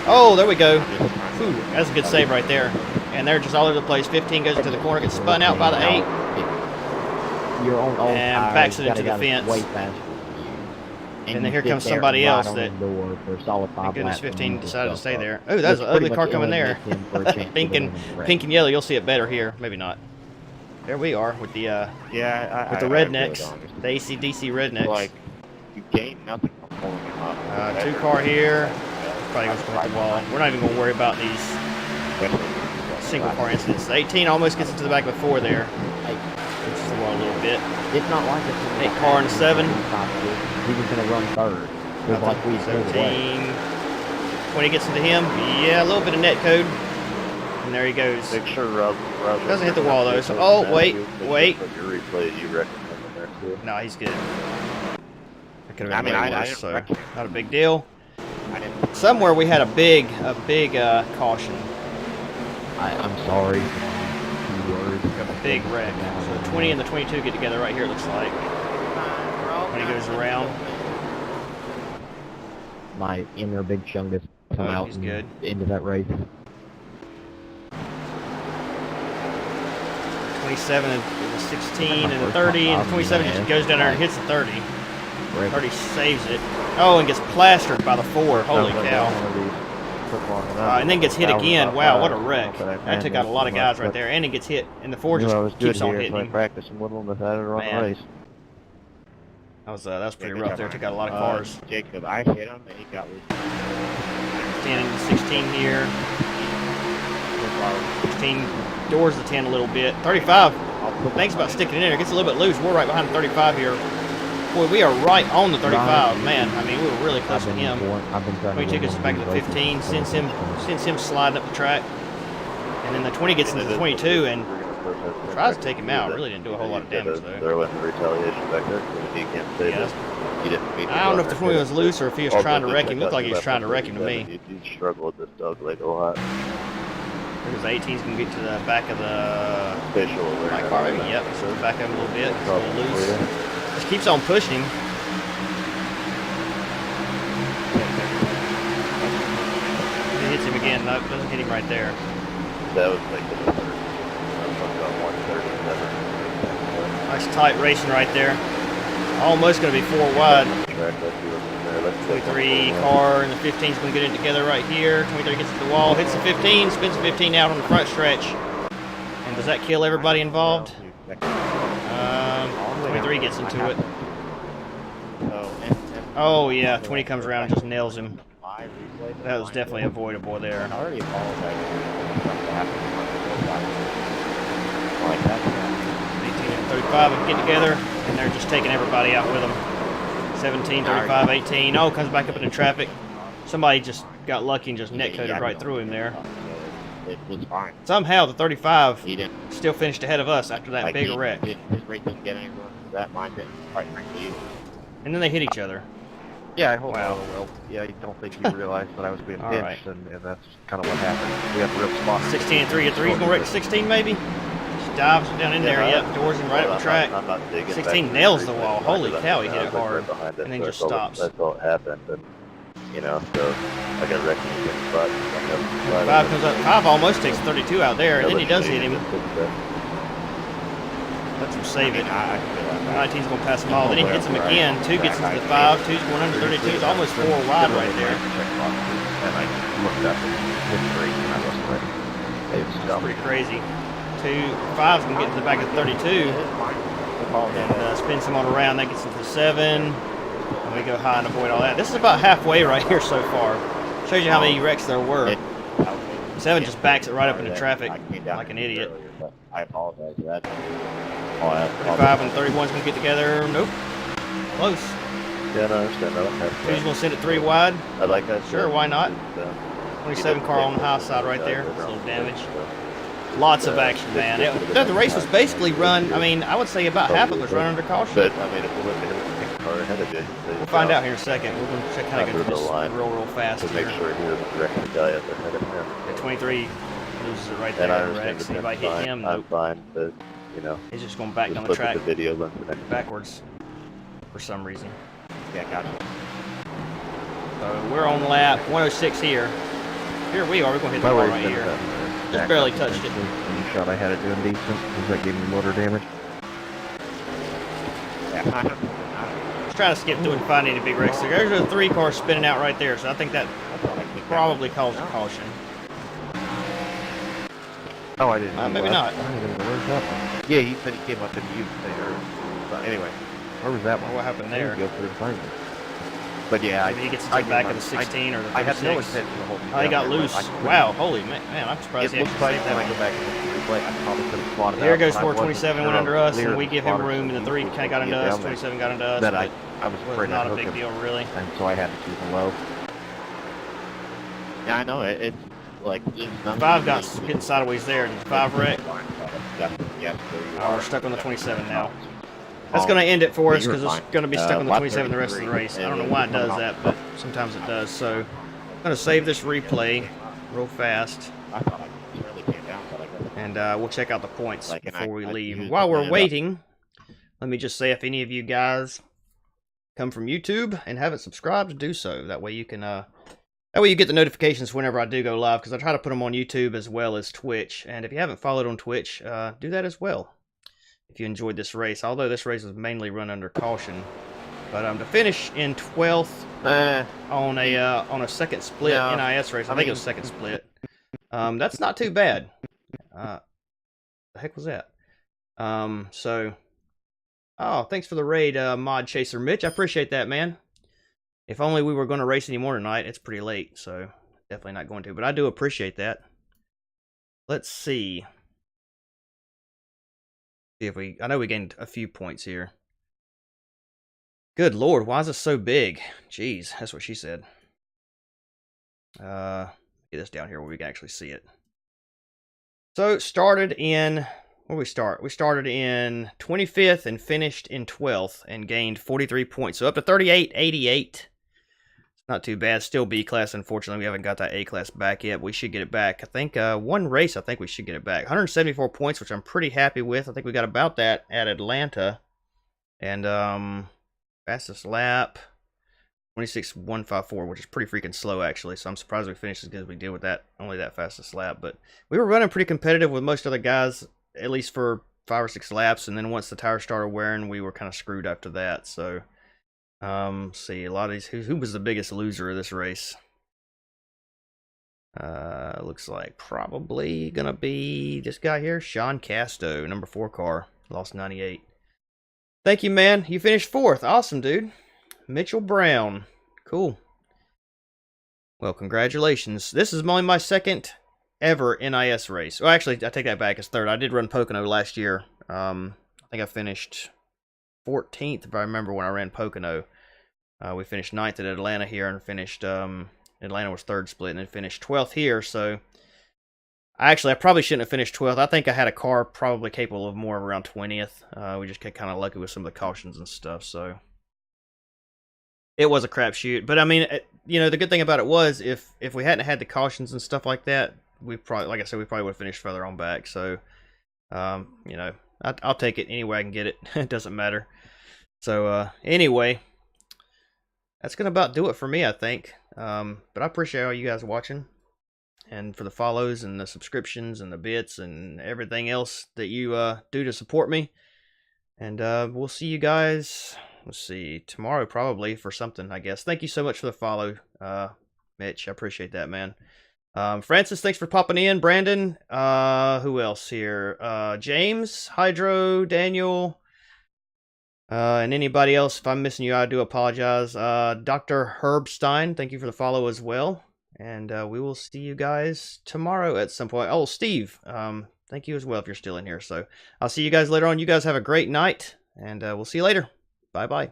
Oh, there we go. Whew, that's a good save right there. And they're just all over the place. 15 goes into the corner, gets spun out by the 8. You're on old And tires, backs it you into the gotta fence. Way faster. And then you here sit comes there somebody right else on that. the door for a solid 5 Thank goodness laps and 15 move decided to yourself stay up. there. Oh, that's an Which ugly pretty car much coming there. eliminates him for a chance Pink to and win the race. pink and yellow. You'll see it better here. Maybe not. There we are with the with the rednecks, the AC/DC rednecks. Like, you gain nothing from pulling him up. 2 car here. Probably going to hit the wall. We're not even going to worry about these single car incidents. The 18 almost gets into the back of the 4 there. Pushes the wall a little bit. It's not like it's 8 car and 7. He was going to run third. It was like we 17. 20 gets into him. Yeah, a little bit of net code. And there he goes. Make sure Rob doesn't hit the wall though. So, oh, wait. Your replay, you recommend in there too. No, he's good. That could have been I worse, didn't so reckon. not a big deal. Somewhere we had a big caution. I'm sorry. A big wreck. So the 20 and the 22 get together right here, it looks like. When he goes around. My inner big chungus come out he's good. Into that race. 27 and the 16 and the 30 and the 27 just goes down there and hits the 30. 30 saves it. Oh, and gets plastered by the 4. Holy cow. And then gets hit again. Wow, what a wreck. That took out a lot of guys right there. And he gets hit, and the 4 just keeps on hitting him. Practice and little decided to run the race. That was pretty rough there. Took out a lot of cars. Jacob, I hit him and he got loose. 10 and 16 here. 16 doors the 10 a little bit. 35. Thanks about sticking it in there. Gets a little bit loose. We're right behind the 35 here. Boy, we are right on the 35. Man, I mean, we were really close to him. 22 gets back to the 15. Sends him sliding up the track. And then the 20 gets into the 22 and tries to take him out. Really didn't do a whole lot of damage though. Throw in the retaliation back there. If he can't say that, he didn't meet. I don't know if the 20 was loose or if he was trying to wreck him. Looked like he was trying to wreck him to me. You struggle with this dog leg a lot. Because the 18's going to get to the back of the facial my car, maybe. Yep, so the back of him a little bit. It's a little loose. Just keeps on pushing him. He hits him again. No, doesn't hit him right there. That was like the third. About 130. Nice tight racing right there. Almost going to be 4 wide. 23 car and the 15 is going to get it together right here. 23 gets to the wall, hits the 15, spins the 15 out on the front stretch. And does that kill everybody involved? 23 gets into it. Oh yeah, 20 comes around and just nails him. That was definitely avoidable there. 18 and 35 are getting together, and they're just taking everybody out with them. 17, 35, 18. Oh, comes back up into traffic. Somebody just got lucky and just net-coded right through him there. It was fine. Somehow the 35 still finished ahead of us after that big wreck. His rate didn't get any worse than that. Mine didn't, quite frankly. And then they hit each other. Yeah, I hope. Wow. Well, yeah, I don't think you realized that I was being pinched, right. and that's kind of what happened. We have a real spot. 16 and 3 at 3. He's going to wreck to 16 maybe? Just dives down in there. Yep, doors him right up the track. 16 nails the wall. Holy cow, he hit it hard. And then just stops. That's all it happened. And, you know, so I got wrecked in the same spot. 5 comes up. 5 almost takes 32 out there, and then he does hit him. Lets him save it. 19's going to pass them all. Then he hits him again. 2 gets into the 5. 2's going under 32. It's almost 4 wide right there. And I looked up and hit 3, and I wasn't ready. It's pretty crazy. 5's gonna get to the back of 32 and spin someone around. That gets into 7. And we go high and avoid all that. This is about halfway right here so far. Shows you how many wrecks there were. 7 just backs it right up into traffic like an idiot. I apologize for that. 35 and 31's gonna get together. Nope. Close. Yeah, no, I understand that. Who's gonna send it 3 wide? I like that. Sure, why not? 27 car on the high side right there. It's a little damage. Lots of action, man. The race was basically run, I mean, I would say about half of it was run under caution. But, I mean, if you look at the car ahead of you, we'll find out here in a second. We're going to kind of go through this real fast to make sure he doesn't wreck the guy up ahead of him. Yeah, 23 loses it right there. And I understand Rex. If I hit him, nope. I'm fine, but, you know. He's just going back down the track backwards for some reason. Yeah, gotcha. So we're on lap 106 here. Here we are. We're going to hit the bar right here. Just barely touched it. Any shot I had it doing decent. Does that give me motor damage? Just trying to skip through and find any big wrecks. There's a 3 car spinning out right there, so I think that probably caused a caution. Oh, I didn't. Maybe not. Yeah, he said he came up and used there. But anyway, where was that one? What happened there? Go through the finger. But yeah, maybe he gets to the back of the 16 or the 36. I had no intention of holding. Oh, he got loose. Wow, holy man, I'm surprised he actually saved that one. Go back and replay, I probably could have spotted Here out, goes but 427 went under us, and we give him room, and the 3 kind of got into us, 27 got into us. That I was afraid not a big deal, really. And so I had to keep him low. Yeah, I know, it's like... 5 got getting sideways there, and 5 wreck. Yeah, we're stuck on the 27 now. That's going to end it for us because it's going to be stuck on the 27 the rest of the race. I don't know why it does that, but sometimes it does. So I'm going to save this replay real fast. And we'll check out the points before we leave. While we're waiting, let me just say if any of you guys come from YouTube and haven't subscribed, do so. That way you can... that way you get the notifications whenever I do go live, because I try to put them on YouTube as well as Twitch. And if you haven't followed on Twitch, do that as well. If you enjoyed this race, although this race was mainly run under caution, but to finish in 12th on a second split NiS race, I think it was second split. That's not too bad. The heck was that? So, oh, thanks for the raid, Mod Chaser Mitch. I appreciate that, man. If only we were going to race anymore tonight. It's pretty late, so definitely not going to. But I do appreciate that. Let's see. See if we... I know we gained a few points here. Good lord, why is this so big? Jeez, that's what she said. Get this down here where we can actually see it. So, started in... Where did we start? We started in 25th and finished in 12th and gained 43 points. So up to 38.88. Not too bad. Still B class. Unfortunately, we haven't got that A class back yet. We should get it back. I think one race, I think we should get it back. 174 points, which I'm pretty happy with. I think we got about that at Atlanta. And fastest lap, 26.154, which is pretty freaking slow, actually. So I'm surprised we finished as good as we did with that. Only that fastest lap. But we were running pretty competitive with most of the guys, at least for 5 or 6 laps. And then once the tires started wearing, we were kind of screwed after that. So... see, a lot of these, who was the biggest loser of this race? Looks like probably gonna be this guy here, Sean Casto, number 4 car, lost 98. Thank you, man. You finished 4th. Awesome, dude. Mitchell Brown, cool. Well, congratulations. This is only my 2nd ever NiS race. Well, actually, I take that back. It's 3rd. I did run Pocono last year. I think I finished 14th, if I remember, when I ran Pocono. We finished 9th at Atlanta here, and finished, Atlanta was 3rd split, and then finished 12th here, so... I probably shouldn't have finished 12th. I think I had a car probably capable of more around 20th. We just got kind of lucky with some of the cautions and stuff, so... It was a crapshoot, but I mean, you know, the good thing about it was, if we hadn't had the cautions and stuff like that, we probably, like I said, we probably would have finished further on back, so... you know, I'll take it any way I can get it. It doesn't matter. So, anyway, that's going to about do it for me, I think. But I appreciate all you guys watching, and for the follows and the subscriptions and the bits and everything else that you do to support me. And we'll see you guys, let's see, tomorrow probably for something, I guess. Thank you so much for the follow, Mitch. I appreciate that, man. Francis, thanks for popping in. Brandon, who else here? James, Hydro, Daniel, and anybody else. If I'm missing you, I do apologize. Dr. Herbstein, thank you for the follow as well. And we will see you guys tomorrow at some point. Oh, Steve, thank you as well if you're still in here. So I'll see you guys later on. You guys have a great night, and we'll see you later. Bye-bye.